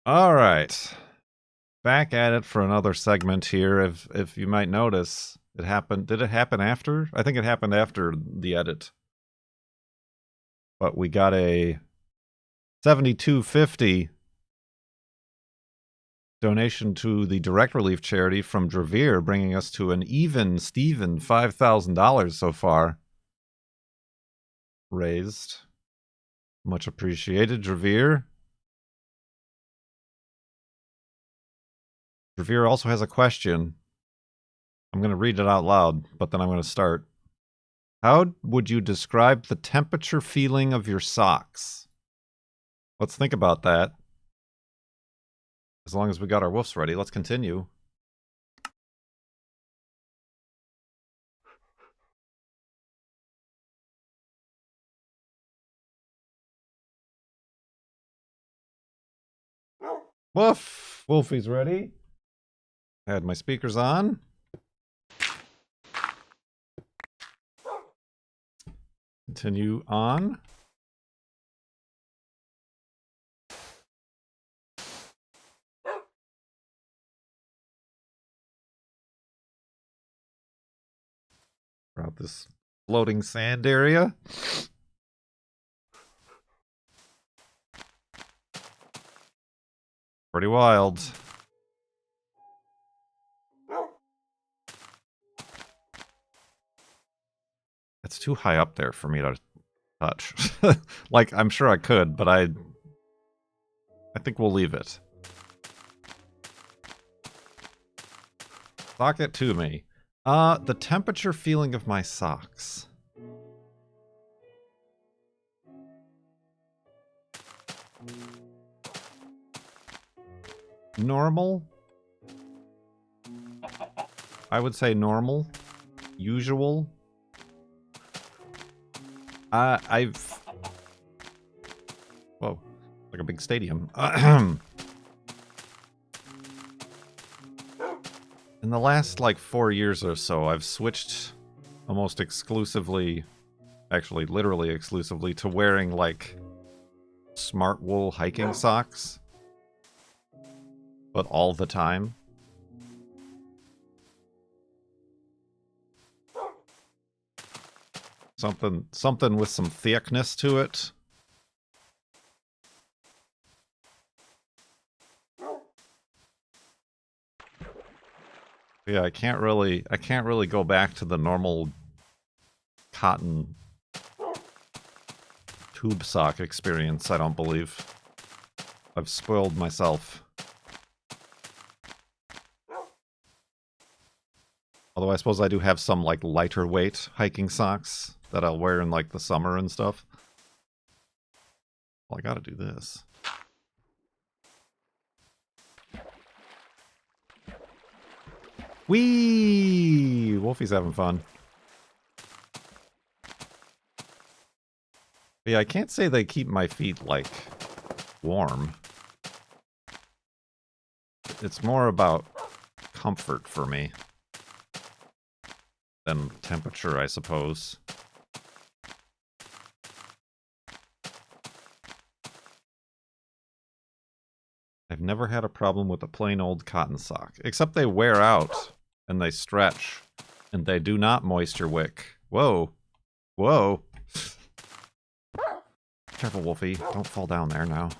Speaker 1: All right. Back at it for another segment here. If you might notice, it happened. Did it happen after? I think it happened after the edit. But we got a 72.50 donation to the Direct Relief charity from Dravere, bringing us to an even Steven $5,000 so far. raised. Much appreciated, Dravir. Dravir also has a question. I'm going to read it out loud, but then I'm going to start. How would you describe the temperature feeling of your socks? Let's think about that. As long as we got our woofs ready, let's continue. Woof! Wolfie's ready. I had my speakers on. Continue on. Throughout this floating sand area. Pretty wild. It's too high up there for me to touch. Like, I'm sure I could, but I think we'll leave it. Sock it to me. The temperature feeling of my socks. Normal? I would say normal. Usual. I've... Whoa. Like a big stadium. In the last, like, 4 years or so, I've switched almost exclusively, actually literally exclusively, to wearing, like, smart wool hiking socks. But all the time. Something with some thickness to it. Yeah, I can't really go back to the normal cotton tube sock experience, I don't believe. I've spoiled myself. Although I suppose I do have some, like, lighter weight hiking socks that I'll wear in, like, the summer and stuff. Well, I gotta do this. Whee! Wolfie's having fun. But yeah, I can't say they keep my feet, like, warm. It's more about comfort for me than temperature, I suppose. I've never had a problem with a plain old cotton sock, except they wear out and they stretch and they do not moisture wick. Whoa. Whoa. Careful, Wolfie. Don't fall down there now.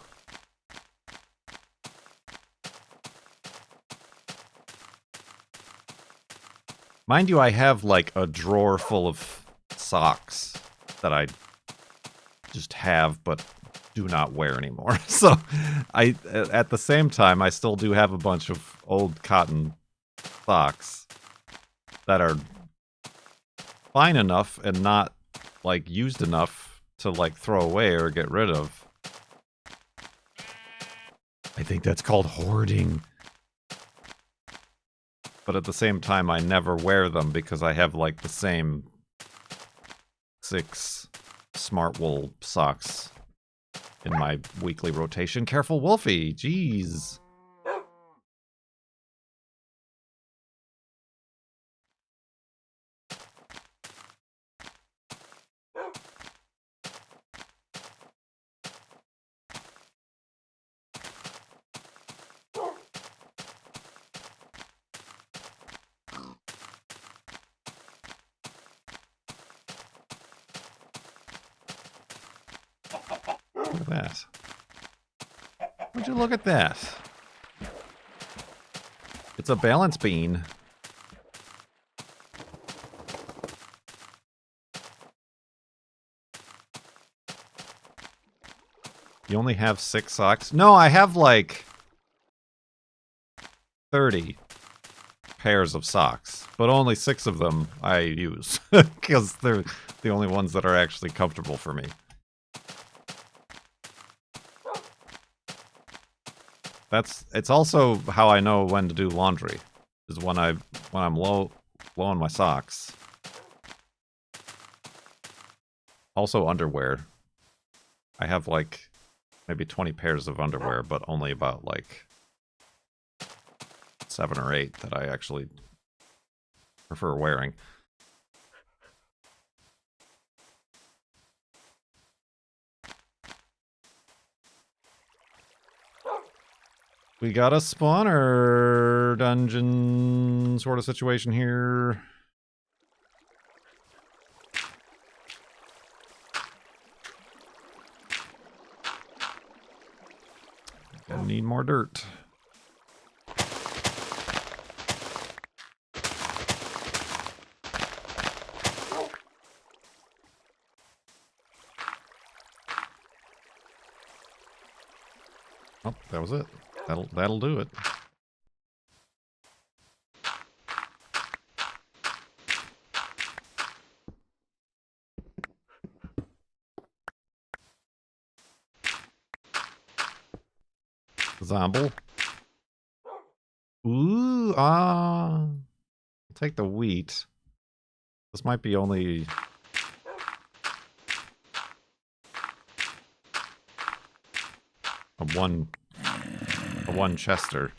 Speaker 1: Mind you, I have, like, a drawer full of socks that I just have but do not wear anymore. So, at the same time, I still do have a bunch of old cotton socks that are fine enough and not, like, used enough to, like, throw away or get rid of. I think that's called hoarding. But at the same time, I never wear them because I have, like, the same 6 smart wool socks in my weekly rotation. Careful, Wolfie! Jeez! Look at that. Would you look at that? It's a balance bean. You only have 6 socks? No, I have like 30 pairs of socks, but only 6 of them I use because they're the only ones that are actually comfortable for me. It's also how I know when to do laundry, is when I'm low on my socks. Also underwear. I have like maybe 20 pairs of underwear, but only about like 7 or 8 that I actually prefer wearing. We got a spawner dungeon sort of situation here. Gonna need more dirt. Oh, that was it. That'll do it. Zomble. Ooh, I'll take the wheat. This might be only a one chester.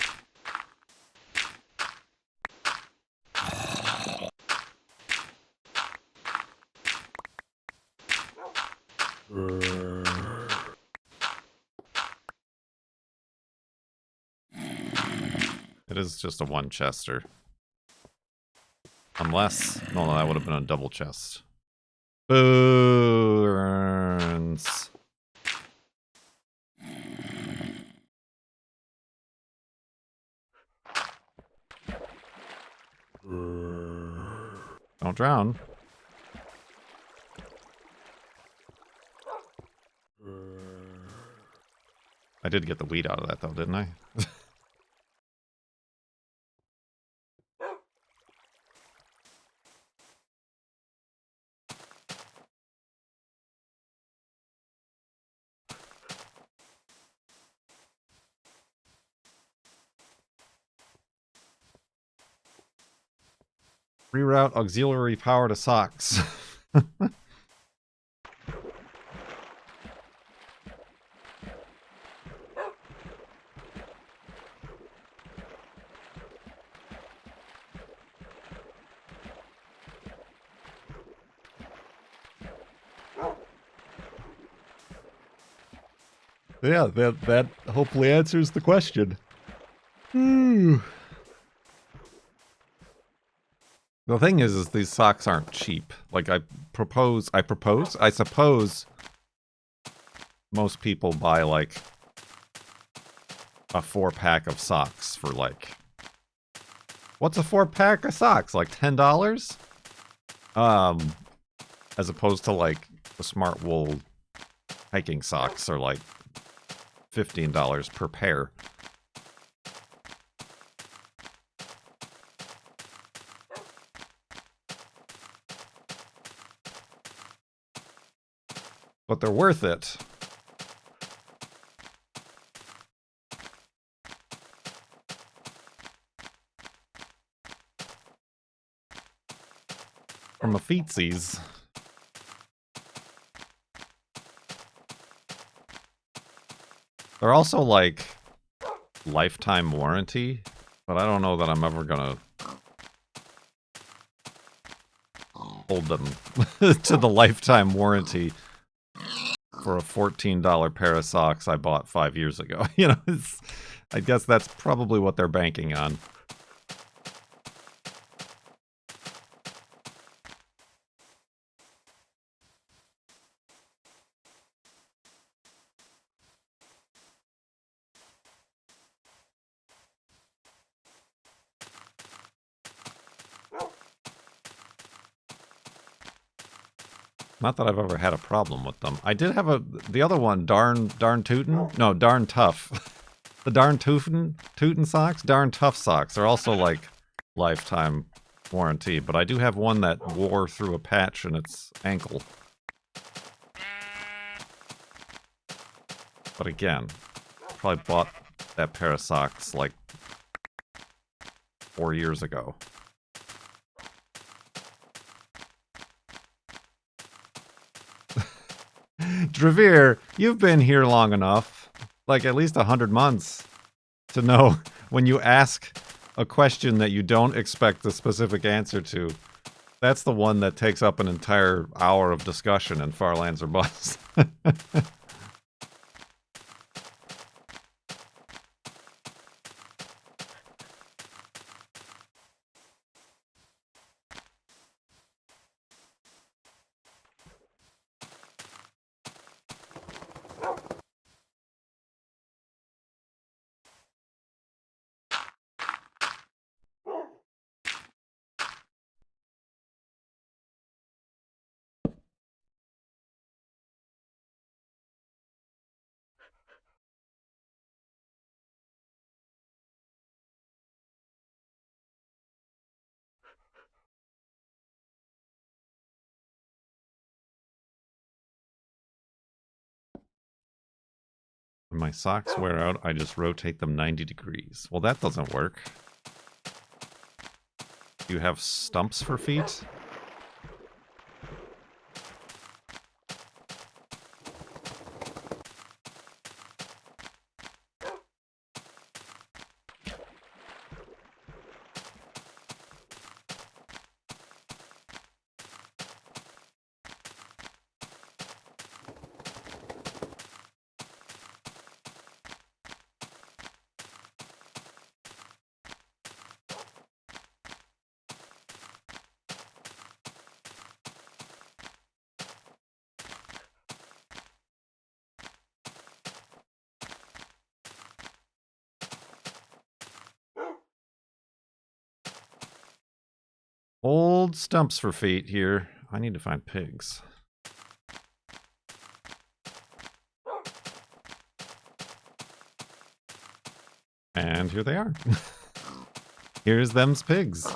Speaker 1: It is just a one chester. Unless, no, that would have been a double chest. Burns. Don't drown. I did get the wheat out of that though, didn't I? Reroute auxiliary power to socks. Yeah, that hopefully answers the question. The thing is these socks aren't cheap. Like I suppose most people buy like a 4-pack of socks for like, what's a 4-pack of socks? Like $10? As opposed to like the Smart Wool hiking socks are like $15 per pair. But they're worth it. From the feetsies. They're also like lifetime warranty, but I don't know that I'm ever gonna hold them to the lifetime warranty for a $14 pair of socks I bought 5 years ago. You know, I guess that's probably what they're banking on. Not that I've ever had a problem with them. I did have the other one, darn tootin'? No, darn tough. The darn tootin' socks? Darn tough socks. They're also like lifetime warranty, but I do have one that wore through a patch in its ankle. But again, probably bought that pair of socks like 4 years ago. Dravir, you've been here long enough, like at least 100 months, to know when you ask a question that you don't expect the specific answer to, that's the one that takes up an entire hour of discussion in Farlands or Bust. When my socks wear out, I just rotate them 90 degrees. Well, that doesn't work. Do you have stumps for feet? Old stumps for feet here. I need to find pigs. And here they are. Here's them's pigs.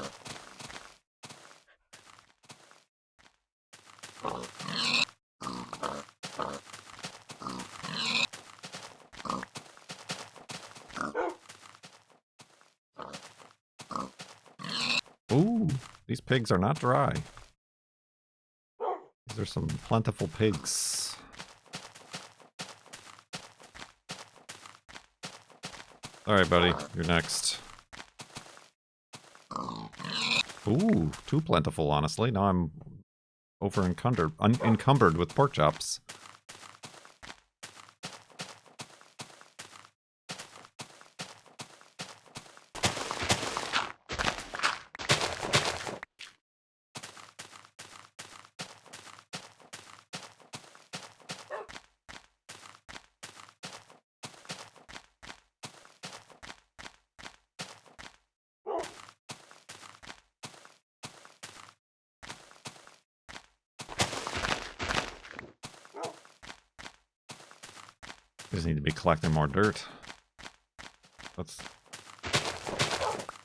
Speaker 1: Ooh, these pigs are not dry. These are some plentiful pigs. Alright, buddy, you're next. Ooh, too plentiful, honestly. Now I'm over encumbered with pork chops. Just need to be collecting more dirt. That's...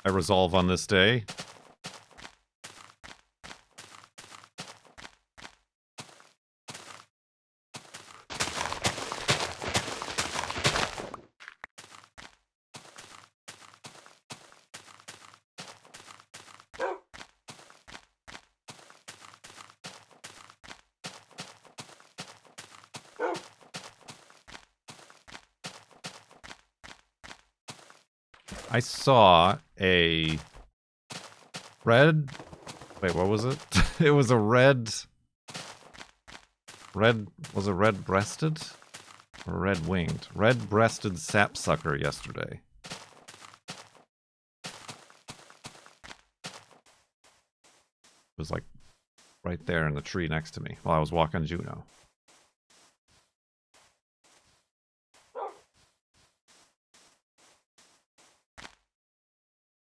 Speaker 1: I resolve on this day. I saw a red... Wait, what was it? It was a red... Was it red-breasted? Or red-winged? Red-breasted sapsucker yesterday. It was like right there in the tree next to me while I was walking Juno.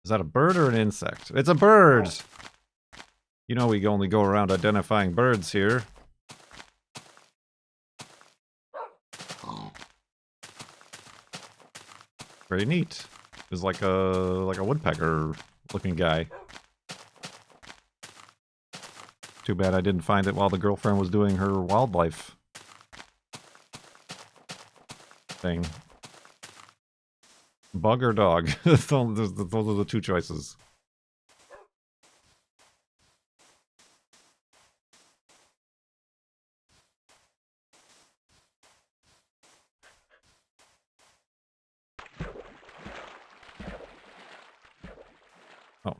Speaker 1: Is that a bird or an insect? It's a bird! You know we only go around identifying birds here. Very neat. It was like a woodpecker looking guy. Too bad I didn't find it while the girlfriend was doing her wildlife thing. Bug or dog? Those are the two choices. Oh.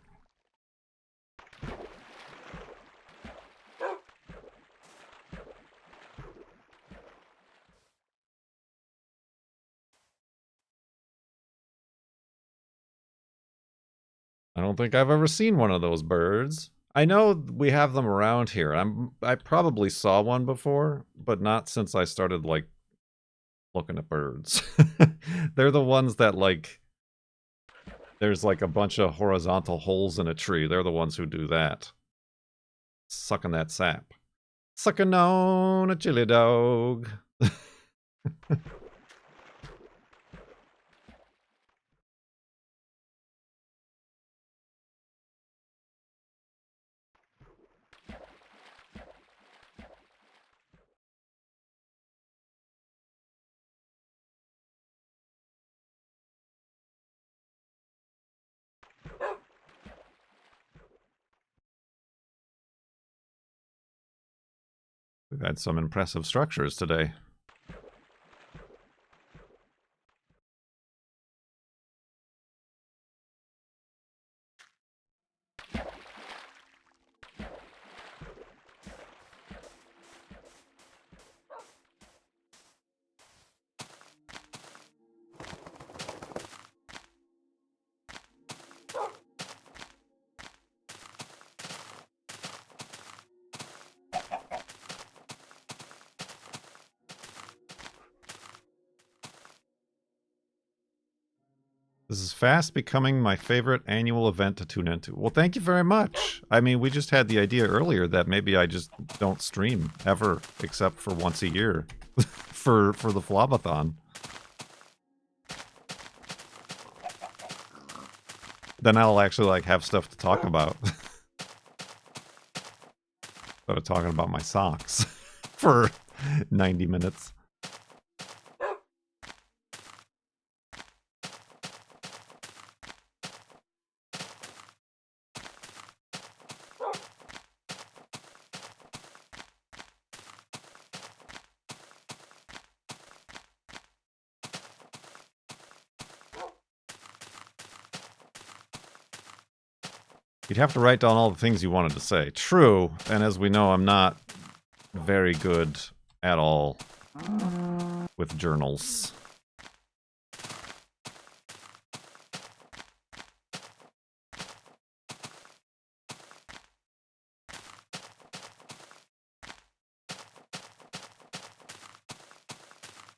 Speaker 1: I don't think I've ever seen one of those birds. I know we have them around here. I probably saw one before, but not since I started like looking at birds. They're the ones that like there's like a bunch of horizontal holes in a tree. They're the ones who do that. Sucking that sap. Sucking on a chili dog. We've had some impressive structures today. This is fast becoming my favorite annual event to tune into. Well, thank you very much. I mean, we just had the idea earlier that maybe I just don't stream ever, except for once a year for the FLoB-a-thon. Then I'll actually like have stuff to talk about. Instead of talking about my socks for 90 minutes. You'd have to write down all the things you wanted to say. True, and as we know, I'm not very good at all with journals.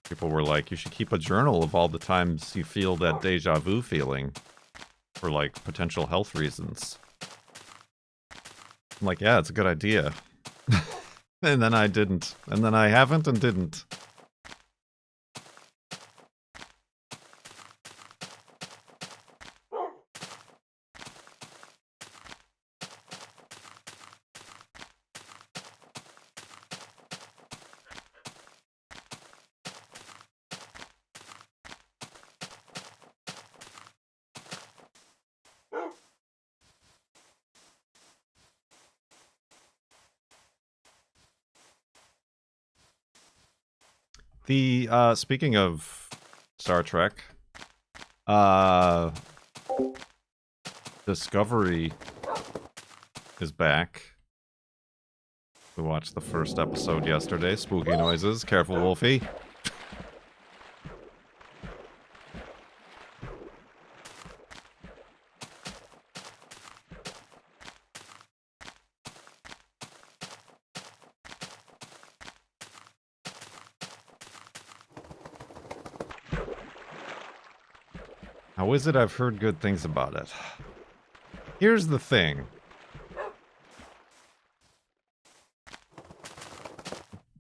Speaker 1: People were like, you should keep a journal of all the times you feel that deja vu feeling for like potential health reasons. I'm like, yeah, it's a good idea. And then I didn't. And then I haven't and didn't. The, speaking of Star Trek, Discovery is back. We watched the first episode yesterday. Spooky noises. Careful, Wolfie. How is it I've heard good things about it? Here's the thing.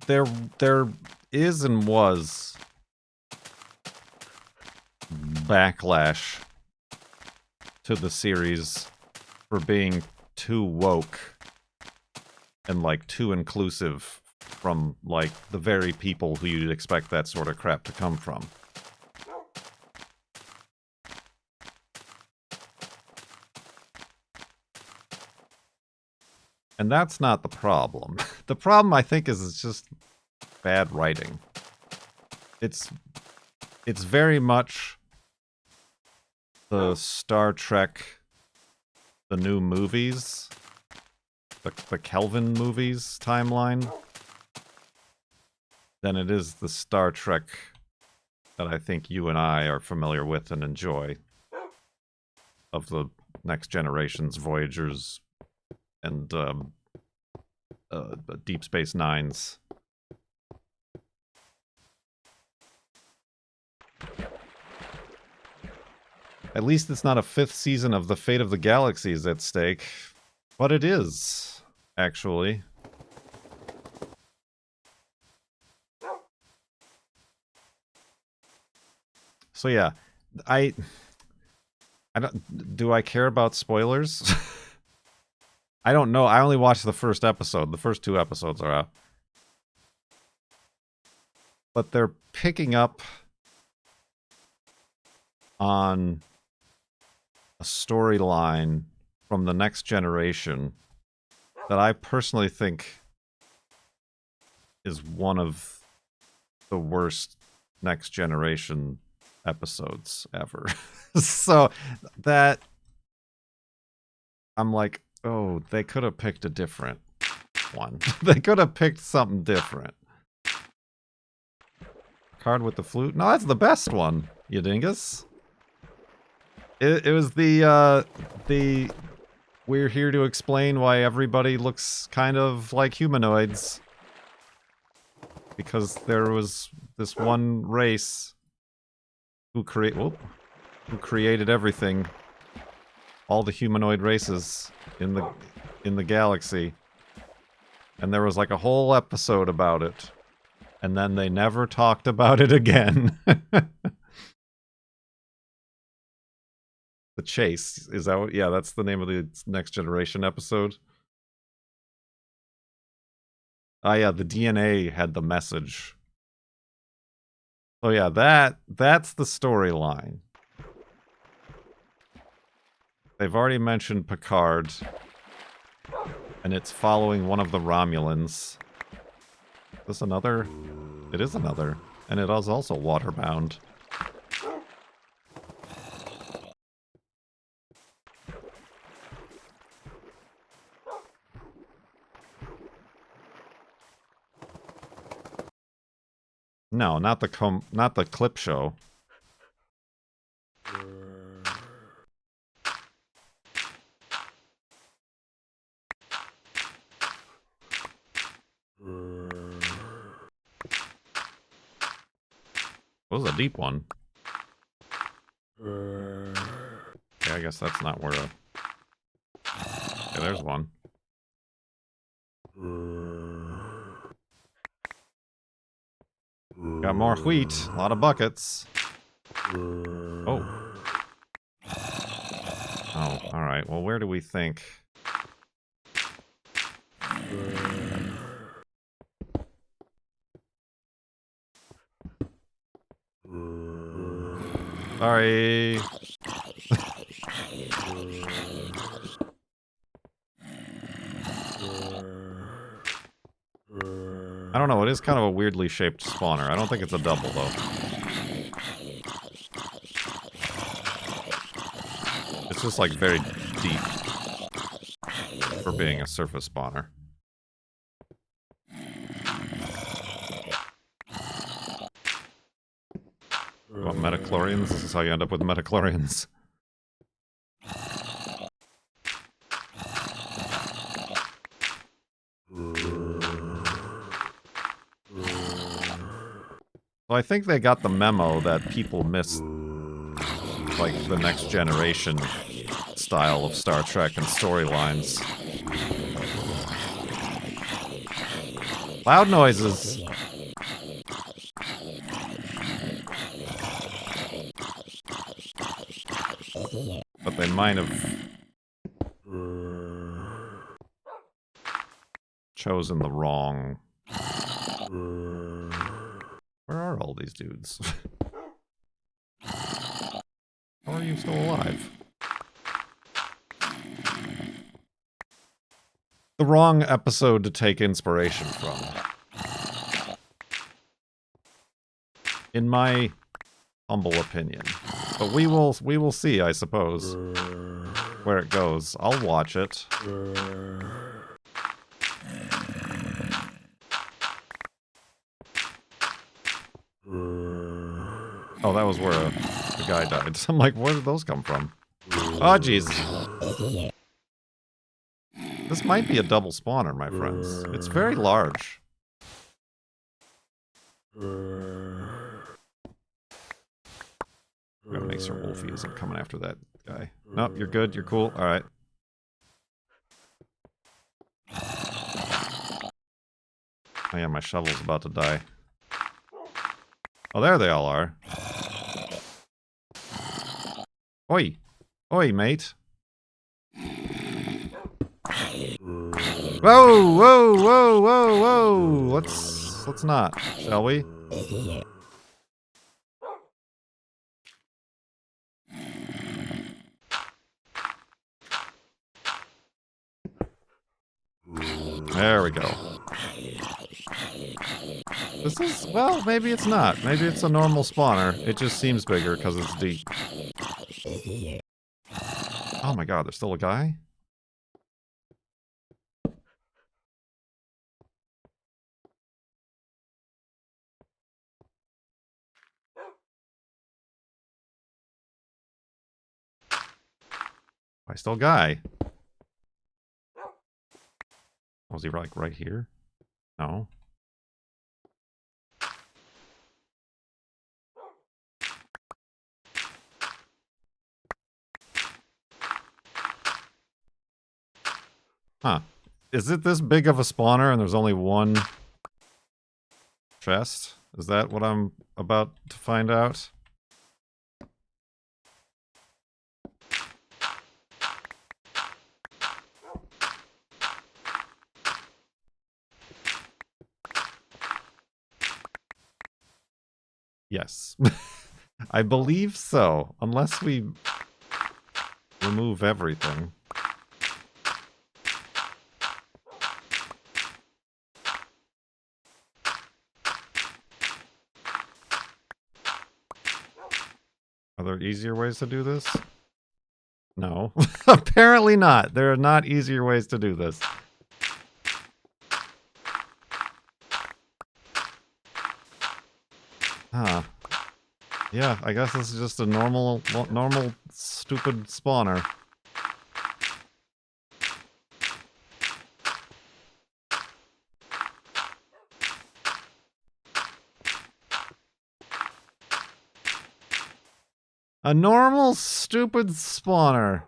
Speaker 1: There is and was backlash to the series for being too woke and, like, too inclusive from, like, the very people who you'd expect that sort of crap to come from. And that's not the problem. The problem, I think, is it's just bad writing. It's very much the Star Trek, the new movies, the Kelvin movies timeline, than it is the Star Trek that I think you and I are familiar with and enjoy, of the Next Generations, Voyagers, and Deep Space Nines. At least it's not a 5th season of The Fate of the Galaxies at stake. But it is, actually. So yeah, I don't... Do I care about spoilers? I don't know. I only watched the first episode. The first 2 episodes are out. But they're picking up on a storyline from the Next Generation that I personally think is one of the worst Next Generation episodes ever. So that I'm like, oh, they could have picked a different one. They could have picked something different. Card with the flute? No, that's the best one, you dingus. It was the we're here to explain why everybody looks kind of like humanoids. Because there was this one race who created everything. All the humanoid races in the galaxy. And there was like a whole episode about it. And then they never talked about it again. The Chase, is that what? Yeah, that's the name of the Next Generation episode. Ah, yeah, the DNA had the message. So yeah, that's the storyline. They've already mentioned Picard, and it's following one of the Romulans. Is this another? It is another, and it is also waterbound. No, not the clip show. That was a deep one. Yeah, I guess that's not where a... Okay, there's one. Got more wheat. A lot of buckets. Oh. Oh, alright. Well, where do we think... Sorry. I don't know, it is kind of a weirdly shaped spawner. I don't think it's a double, though. It's just, like, very deep for being a surface spawner. You want metachlorians? This is how you end up with metachlorians. Well, I think they got the memo that people missed, like, the Next Generation style of Star Trek and storylines. Loud noises! might have chosen the wrong... Where are all these dudes? How are you still alive? The wrong episode to take inspiration from. In my humble opinion. But we will see, I suppose, where it goes. I'll watch it. Oh, that was where the guy died. I'm like, where did those come from? Oh, jeez. This might be a double spawner, my friends. It's very large. I'm gonna make sure Wolfie isn't coming after that guy. Nope, you're good, you're cool. Alright. Oh yeah, my shovel's about to die. Oh, there they all are. Oi! Oi, mate. Whoa, whoa, whoa, whoa, whoa! Let's not, shall we? There we go. This is, well, maybe it's not. Maybe it's a normal spawner. It just seems bigger because it's deep. Oh my god, there's still a guy? I still a guy. Was he like right here? No. Huh. Is it this big of a spawner and there's only one chest? Is that what I'm about to find out? Yes. I believe so. Unless we remove everything. Are there easier ways to do this? No. Apparently not. There are not easier ways to do this. Huh. Yeah, I guess this is just a normal stupid spawner. A normal stupid spawner.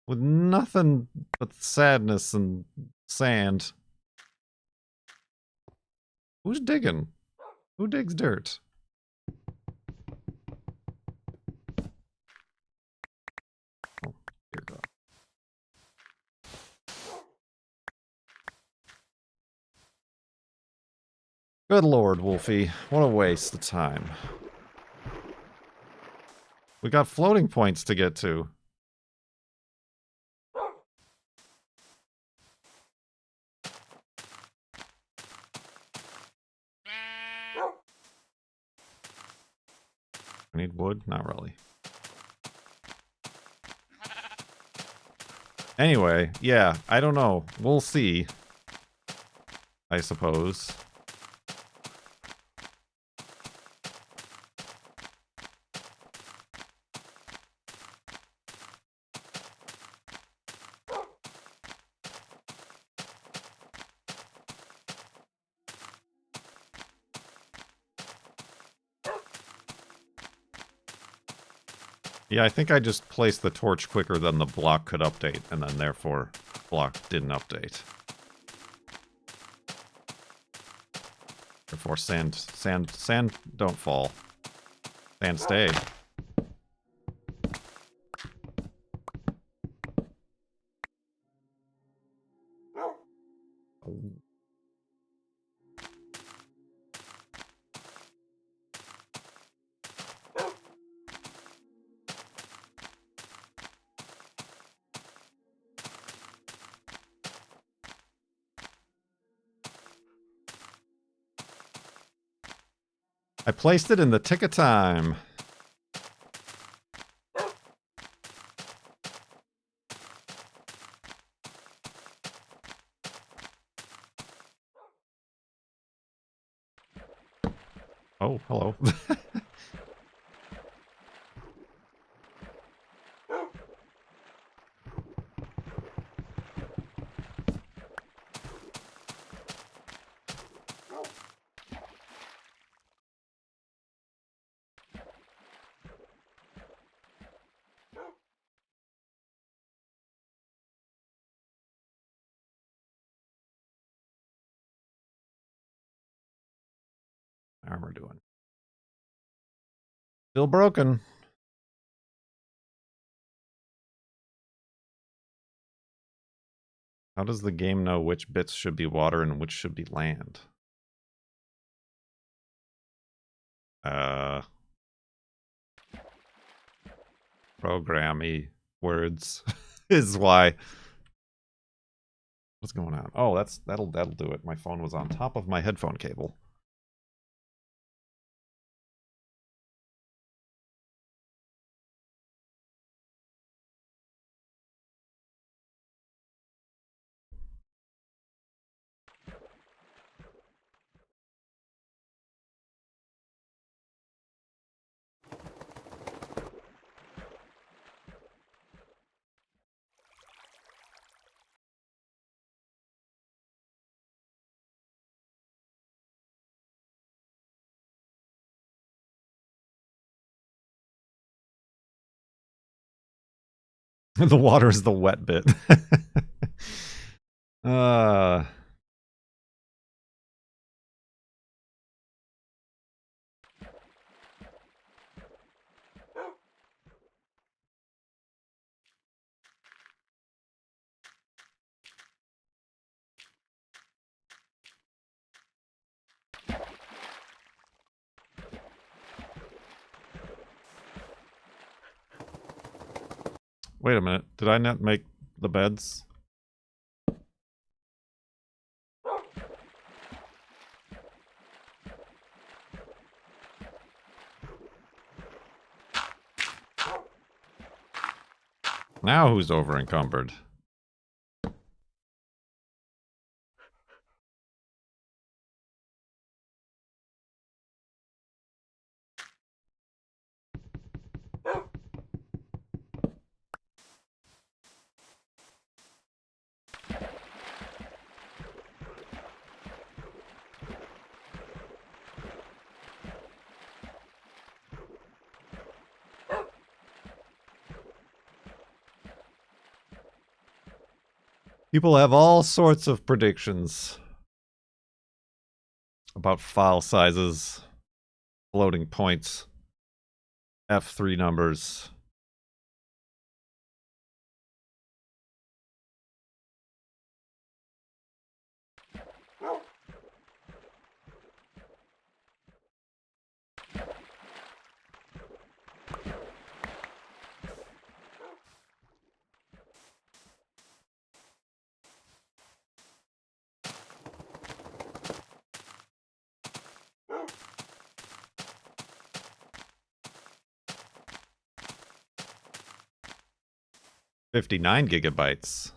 Speaker 1: With nothing but sadness and sand. Who's digging? Who digs dirt? Oh, dear God. Good Lord, Wolfie. What a waste of time. We got floating points to get to. I need wood? Not really. Anyway, yeah, I don't know. We'll see. I suppose. Yeah, I think I just placed the torch quicker than the block could update, and then therefore block didn't update. Therefore sand don't fall. Sand stay. I placed it in the tick of time. Oh, hello. Armor doing? Still broken. How does the game know which bits should be water and which should be land? Programmy words is why. What's going on? Oh, that'll do it. My phone was on top of my headphone cable. The water is the wet bit. uh Wait a minute. Did I not make the beds? Now who's over encumbered? People have all sorts of predictions about file sizes, floating points, F3 numbers. $59 gigabytes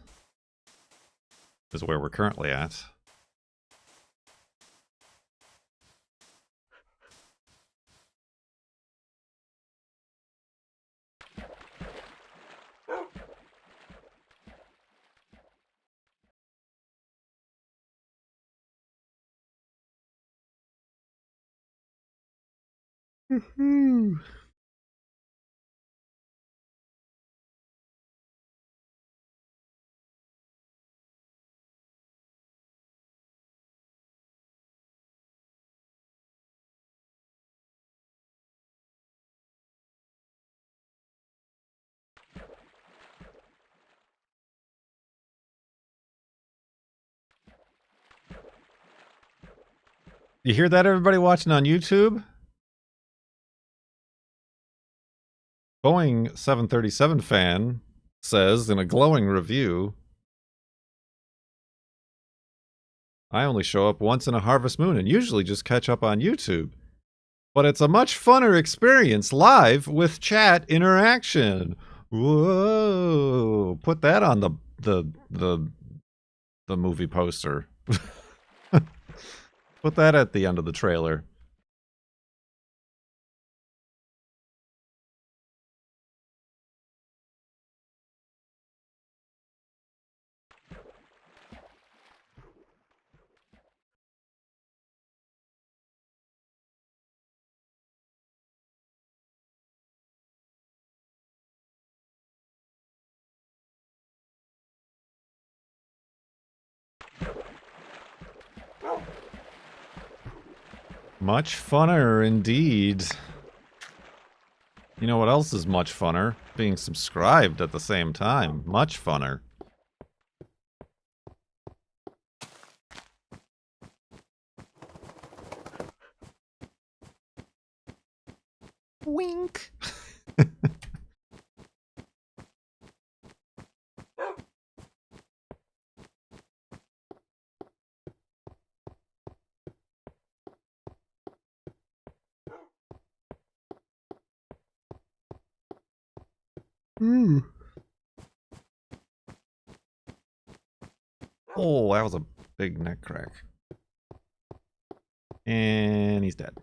Speaker 1: is where we're currently at. Woohoo! You hear that, everybody watching on YouTube? Boeing 737 fan says in a glowing review, I only show up once in a harvest moon and usually just catch up on YouTube. But it's a much funner experience live with chat interaction. Whoa! Put that on the movie poster. Put that at the end of the trailer. Much funner indeed. You know what else is much funner? Being subscribed at the same time. Much funner. Wink. Oh, that was a big neck crack. And he's dead.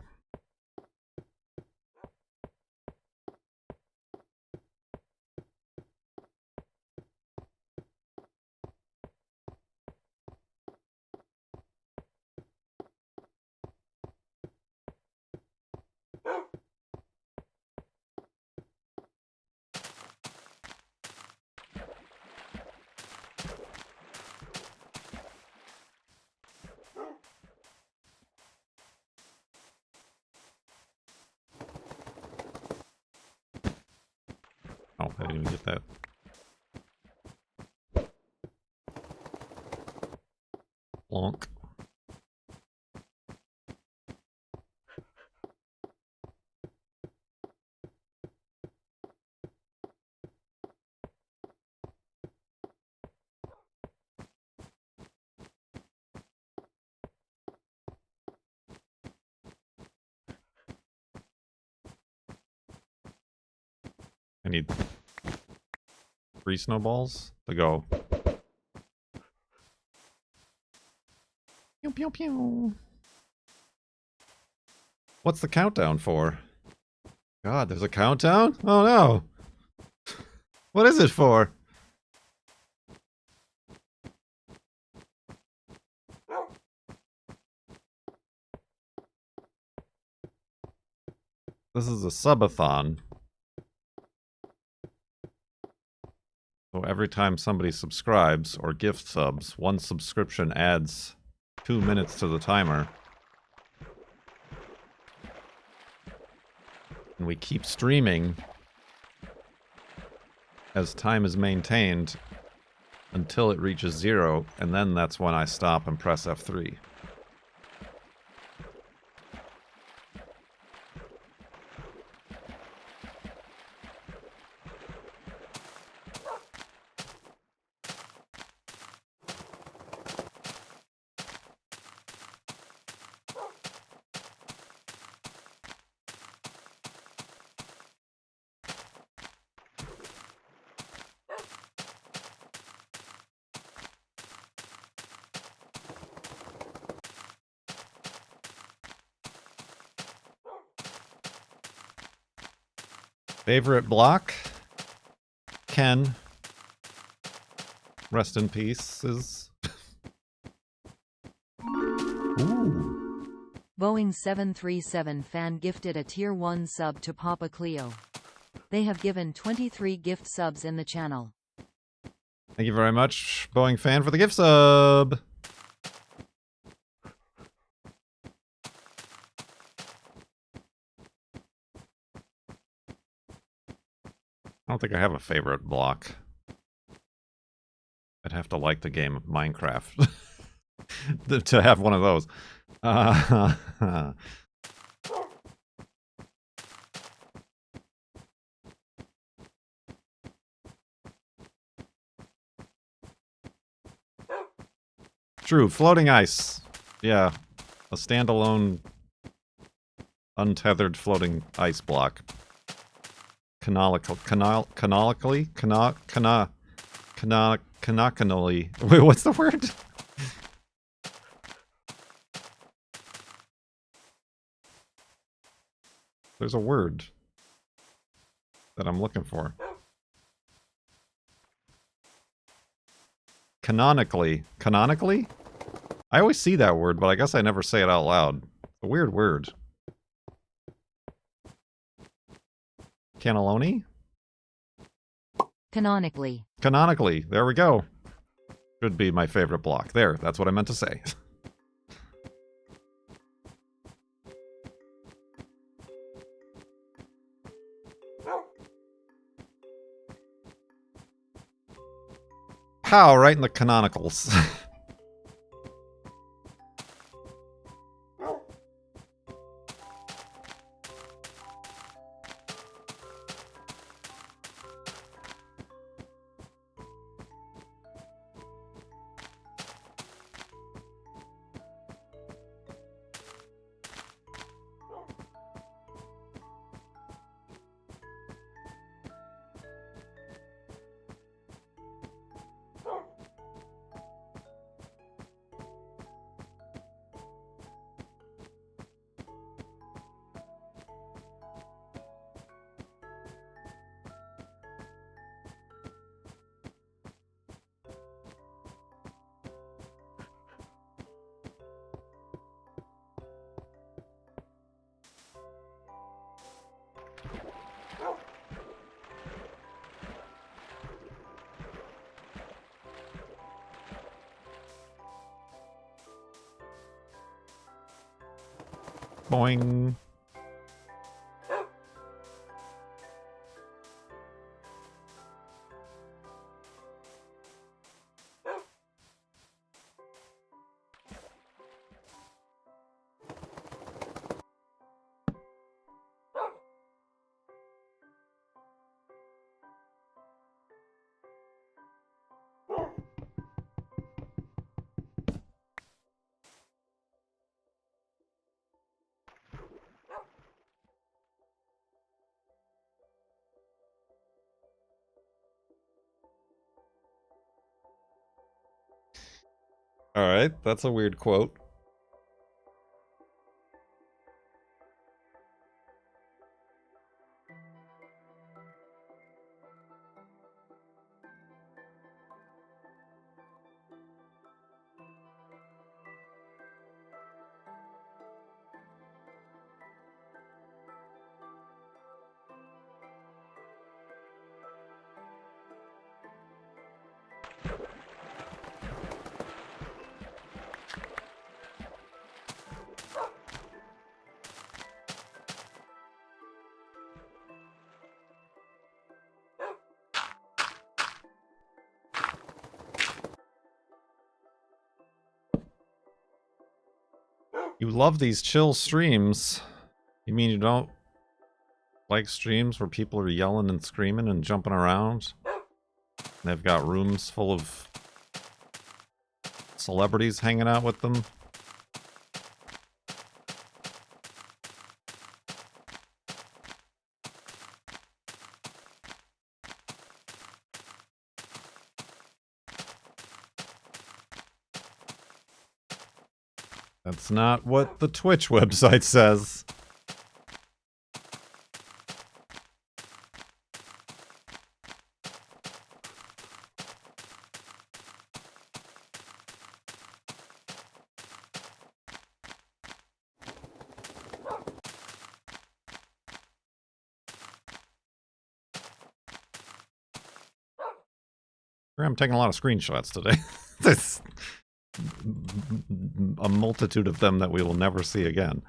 Speaker 1: Oh, I didn't even get that. Plonk. I need 3 snowballs to go. Pew pew pew. What's the countdown for? God, there's a countdown? Oh no. What is it for? This is a subathon. So every time somebody subscribes or gift subs, 1 subscription adds 2 minutes to the timer. And we keep streaming as time is maintained until it reaches 0, and then that's when I stop and press F3. Favorite block? Ken. Rest in peace. Ooh.
Speaker 5: Boeing 737 fan gifted a Tier 1 sub to Papa Cleo. They have given 23 gift subs in the channel.
Speaker 1: Thank you very much, Boeing fan, for the gift sub. I don't think I have a favorite block. I'd have to like the game of Minecraft to have one of those. Uh, True, floating ice. Yeah, a standalone, untethered floating ice block. Canonically? Wait, what's the word? There's a word that I'm looking for. Canonically. Canonically? I always see that word, but I guess I never say it out loud. It's a weird word. Cannelloni?
Speaker 5: Canonically.
Speaker 1: Canonically. There we go. Should be my favorite block. There, that's what I meant to say. Pow, right in the canonicals. Boing. Alright, that's a weird quote. You love these chill streams. You mean you don't like streams where people are yelling and screaming and jumping around? They've got rooms full of celebrities hanging out with them? That's not what the Twitch website says. I'm taking a lot of screenshots today. There's a multitude of them that we will never see again.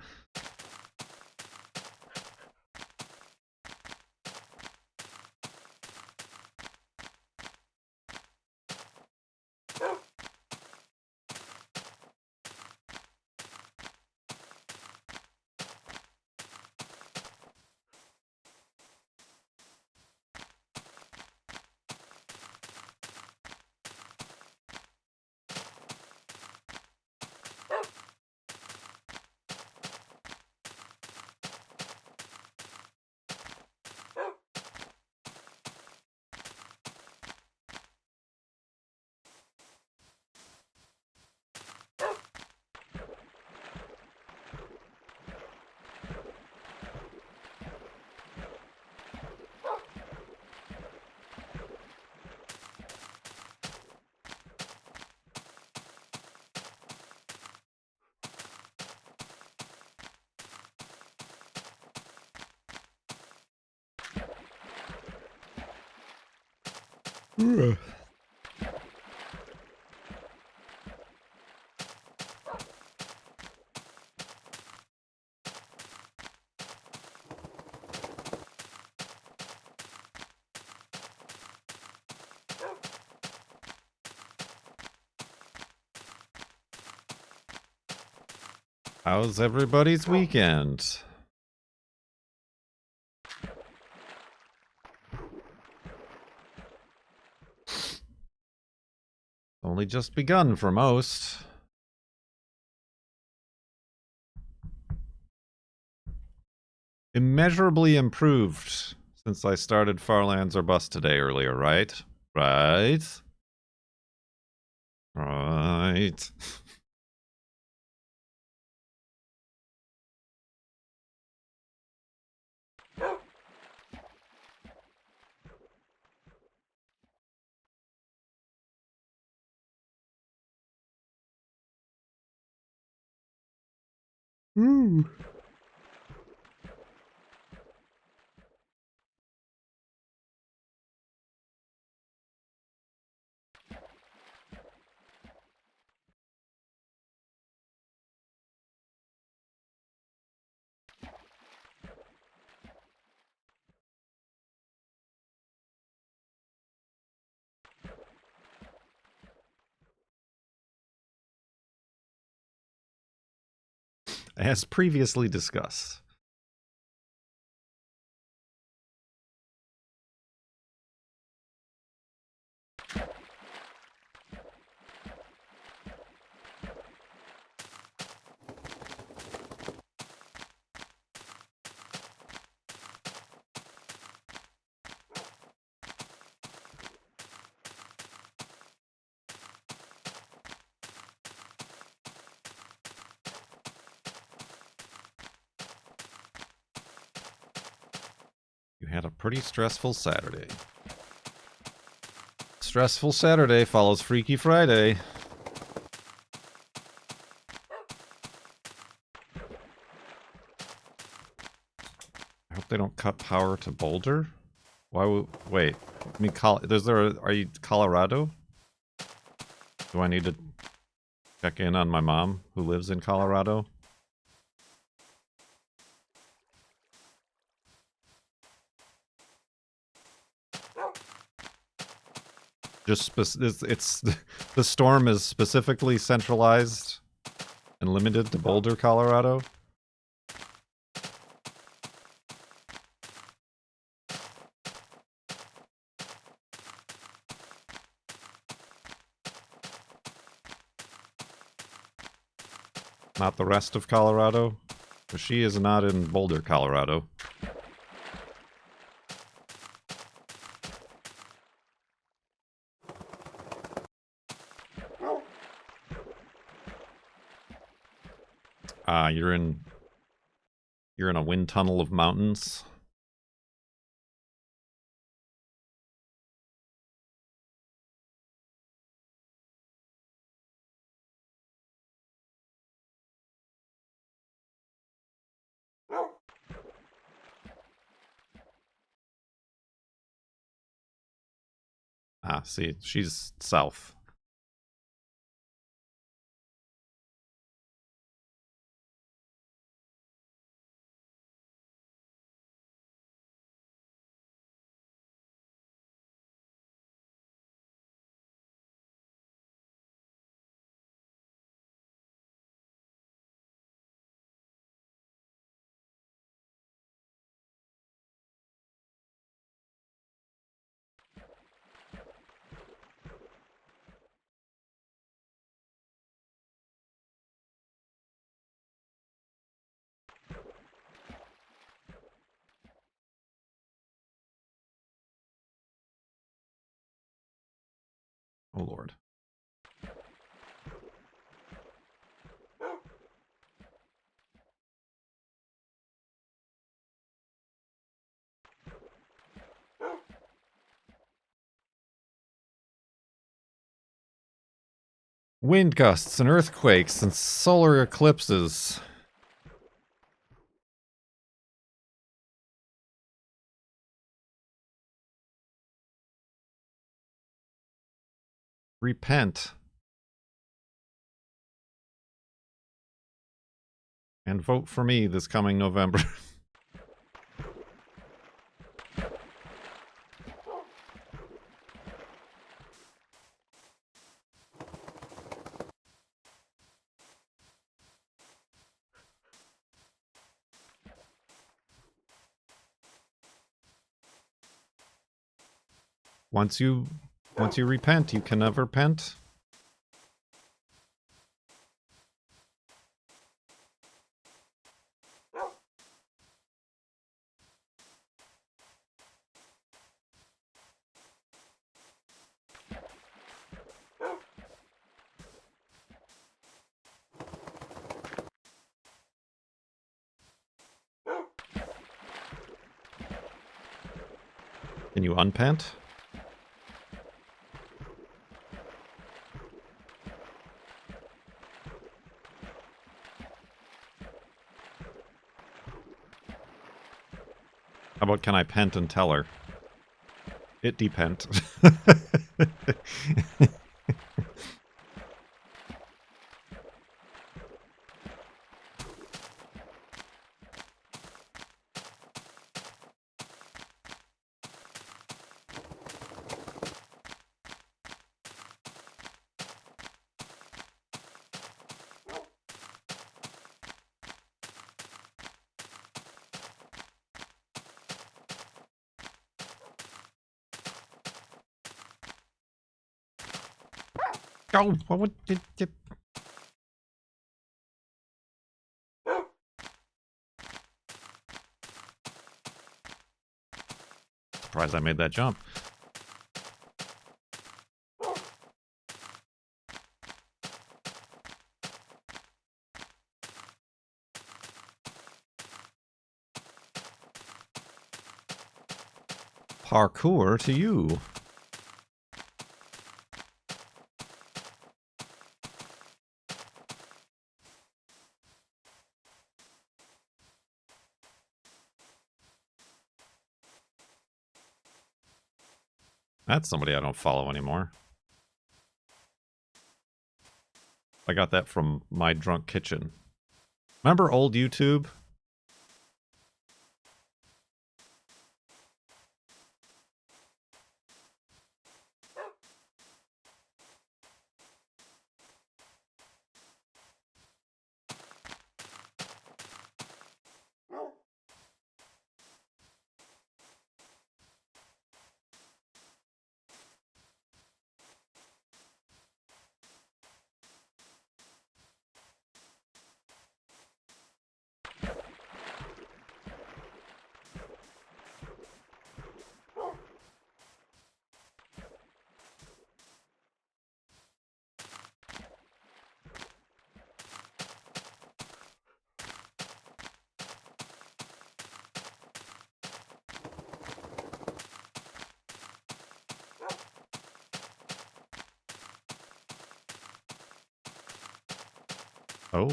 Speaker 1: How's everybody's weekend? Only just begun for most. Immeasurably improved since I started Farlands or Bust today earlier, right? Right? Right. Ooh. As previously discussed. You had a pretty stressful Saturday. Stressful Saturday follows Freaky Friday. I hope they don't cut power to Boulder. Why would... Wait. I mean, are you Colorado? Do I need to check in on my mom who lives in Colorado? It's the storm is specifically centralized and limited to Boulder, Colorado. Not the rest of Colorado, because she is not in Boulder, Colorado. You're in a wind tunnel of mountains. See, she's south. Oh, Lord. Wind gusts and earthquakes and solar eclipses. repent and vote for me this coming November. Once you repent, you can never repent. Can you unpent? How about can I pent and tell her? It depend. Oh, what would it? Surprised I made that jump. Parkour to you. That's somebody I don't follow anymore. I got that from My Drunk Kitchen. Remember old YouTube? Oh.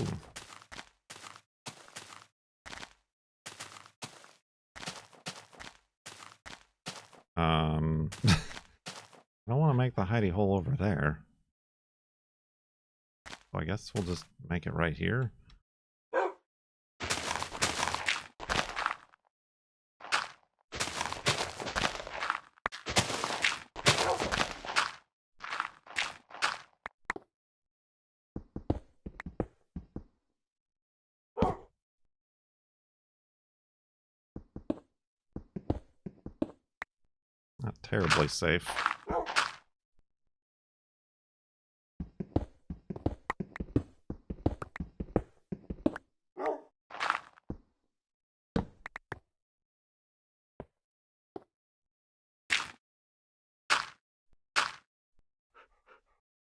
Speaker 1: I don't want to make the hidey hole over there. So I guess we'll just make it right here. Not terribly safe.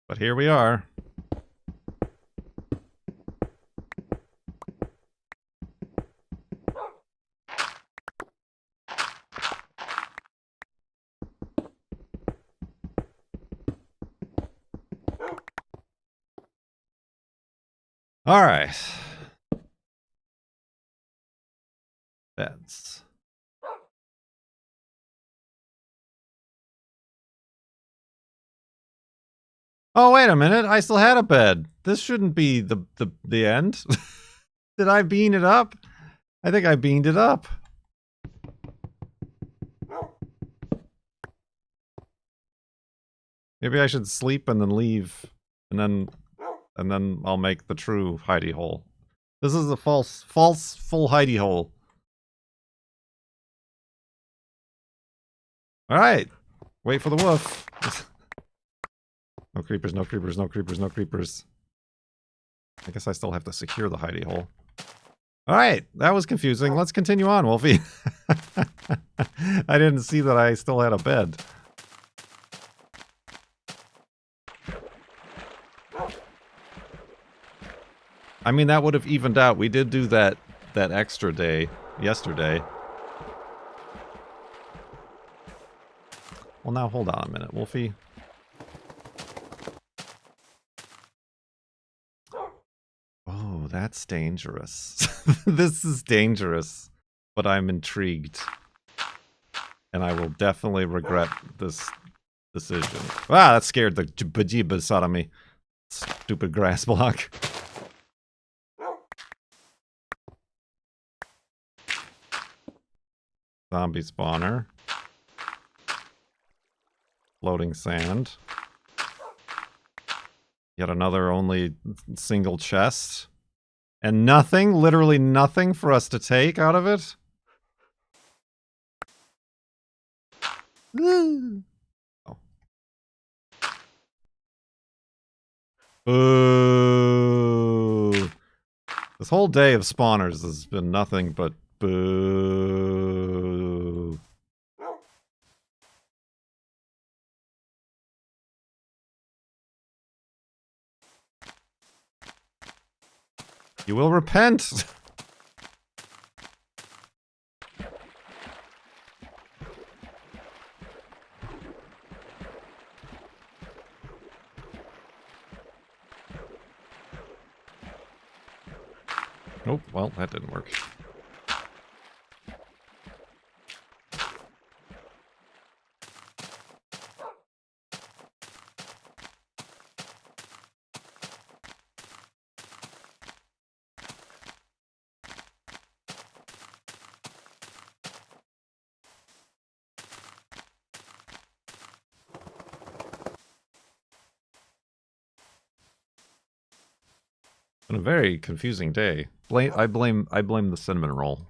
Speaker 1: But here we are. All right. That's Oh, wait a minute. I still had a bed. This shouldn't be the end. Did I bean it up? I think I beaned it up. Maybe I should sleep and then leave. And then I'll make the true hidey hole. This is a false full hidey hole. Alright. Wait for the wolf. No creepers, no creepers, no creepers, no creepers. I guess I still have to secure the hidey hole. Alright, that was confusing. Let's continue on, Wolfie. I didn't see that I still had a bed. I mean, that would have evened out. We did do that extra day yesterday. Well, now hold on a minute, Wolfie. Oh, that's dangerous. This is dangerous, but I'm intrigued. And I will definitely regret this decision. Ah, that scared the bejeebus out of me. Stupid grass block. Zombie spawner. Floating sand. Yet another only single chest. And nothing, literally nothing for us to take out of it? Oh. Boo. This whole day of spawners has been nothing but boo. You will repent! Oh, well, that didn't work. Been a very confusing day. I blame the cinnamon roll.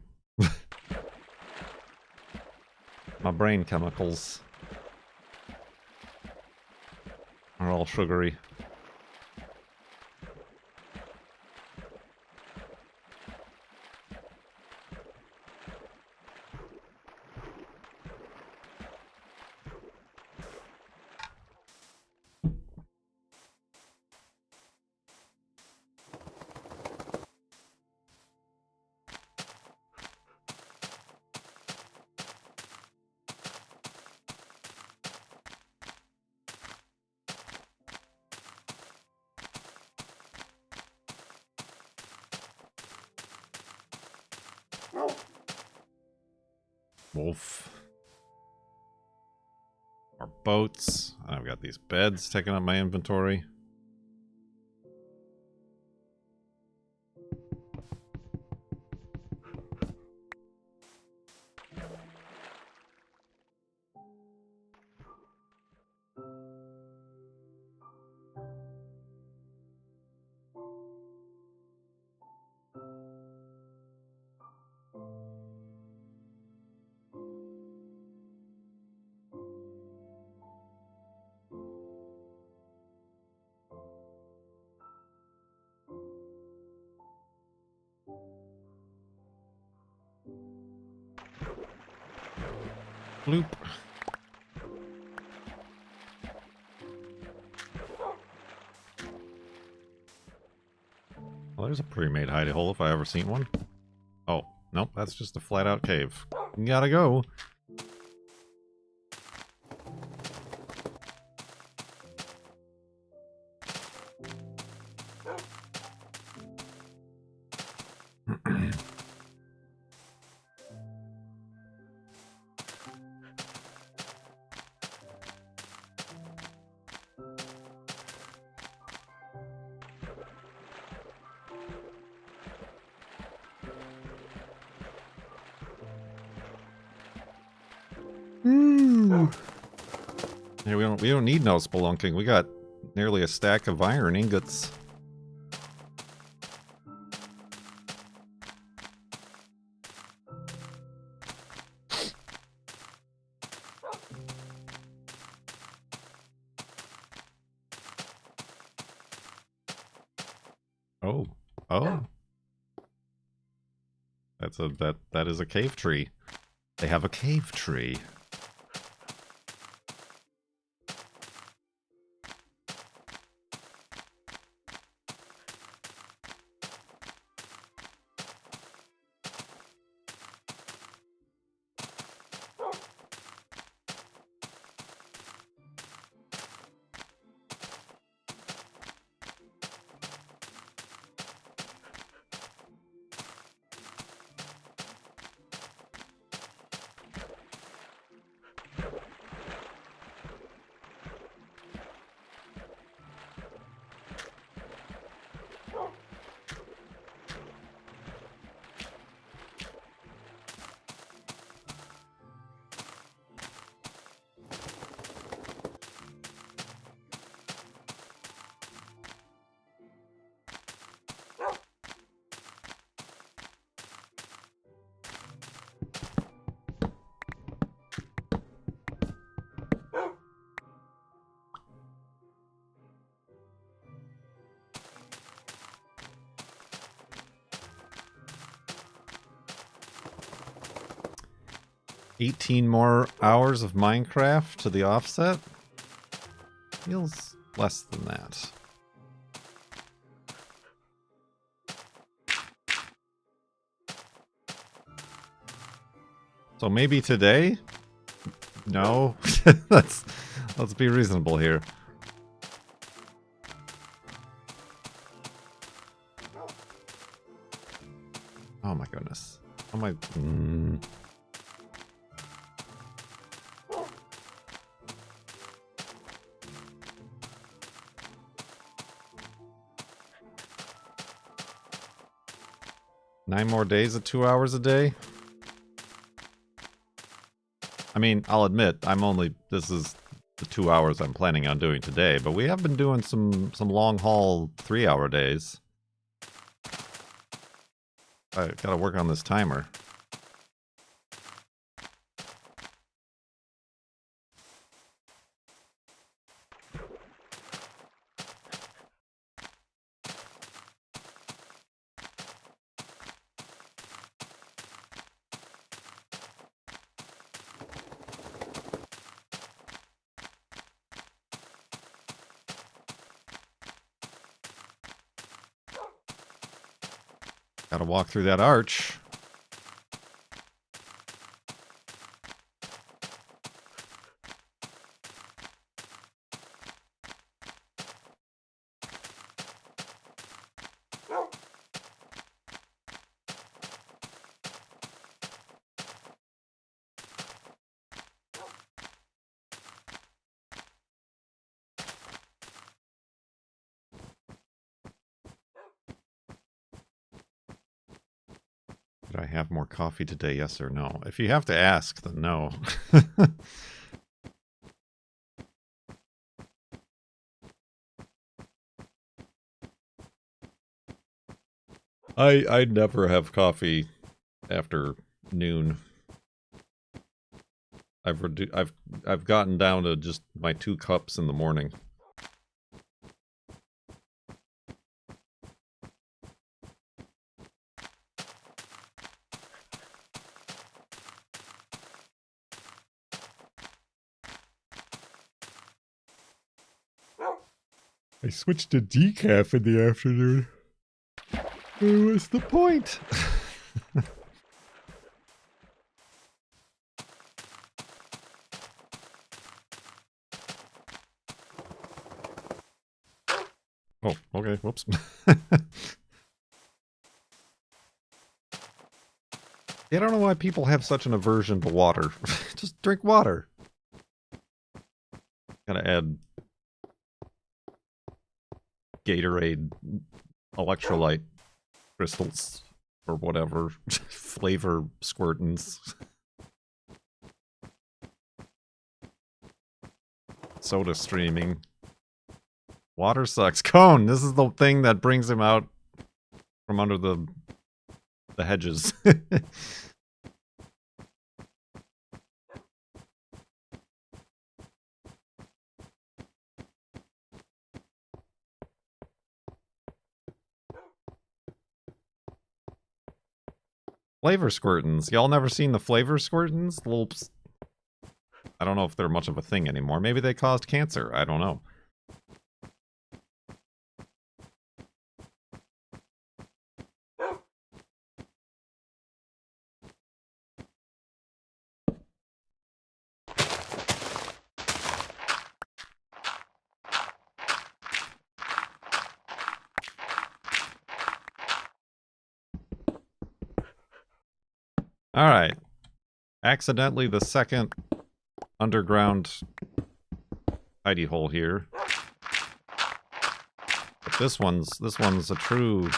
Speaker 1: My brain chemicals are all sugary. Wolf. Our boats. I've got these beds taking up my inventory. Bloop. Well, there's a pre-made hidey hole if I ever seen one. Oh, nope, that's just a flat-out cave. Gotta go. Yeah, we don't need no spelunking. We got nearly a stack of iron ingots. Oh. Oh. That is a cave tree. They have a cave tree. $18 more hours of Minecraft to the offset? Feels less than that. So maybe today? No. let's be reasonable here. Oh my goodness. Oh my... Nine more days of 2 hours a day? I mean, I'll admit, this is the 2 hours I'm planning on doing today, but we have been doing some long haul 3-hour days. I gotta work on this timer. Gotta walk through that arch. Did I have more coffee today, yes or no? If you have to ask, then no. I never have coffee after noon. I've gotten down to just my 2 cups in the morning. I switched to decaf in the afternoon. What's the point? Oh, okay, whoops. I don't know why people have such an aversion to water. Just drink water. Gotta add Gatorade electrolyte crystals or whatever. Flavor squirtins. Soda streaming. Water sucks. Cone! This is the thing that brings him out from under the hedges. Flavor squirtins. Y'all never seen the flavor squirtins? Little... I don't know if they're much of a thing anymore. Maybe they caused cancer. I don't know. Alright. Accidentally the second underground hidey hole here. But this one's a true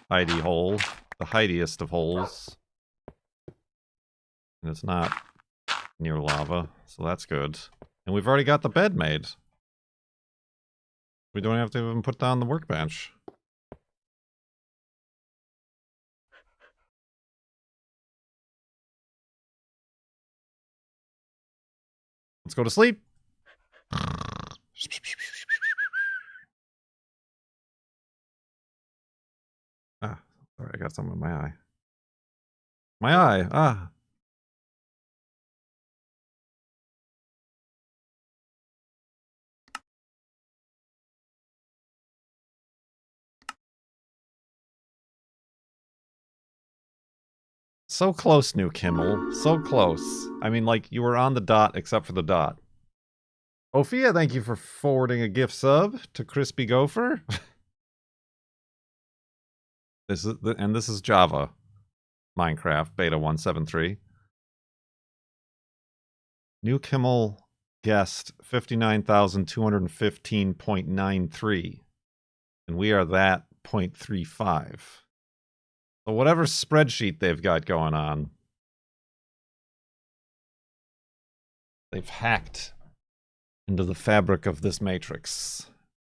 Speaker 1: hidey hole. The hidiest of holes. And it's not near lava, so that's good. And we've already got the bed made. We don't have to even put down the workbench. Let's go to sleep. Ah, sorry, I got something in my eye. My eye, ah. So close, New Kimmel. So close. I mean, like, you were on the dot except for the dot. Ophia, thank you for forwarding a gift sub to Crispy Gopher. This is Java. Minecraft, beta 173. New Kimmel guessed 59,215.93. And we are that 0.35. So whatever spreadsheet they've got going on, they've hacked into the fabric of this matrix.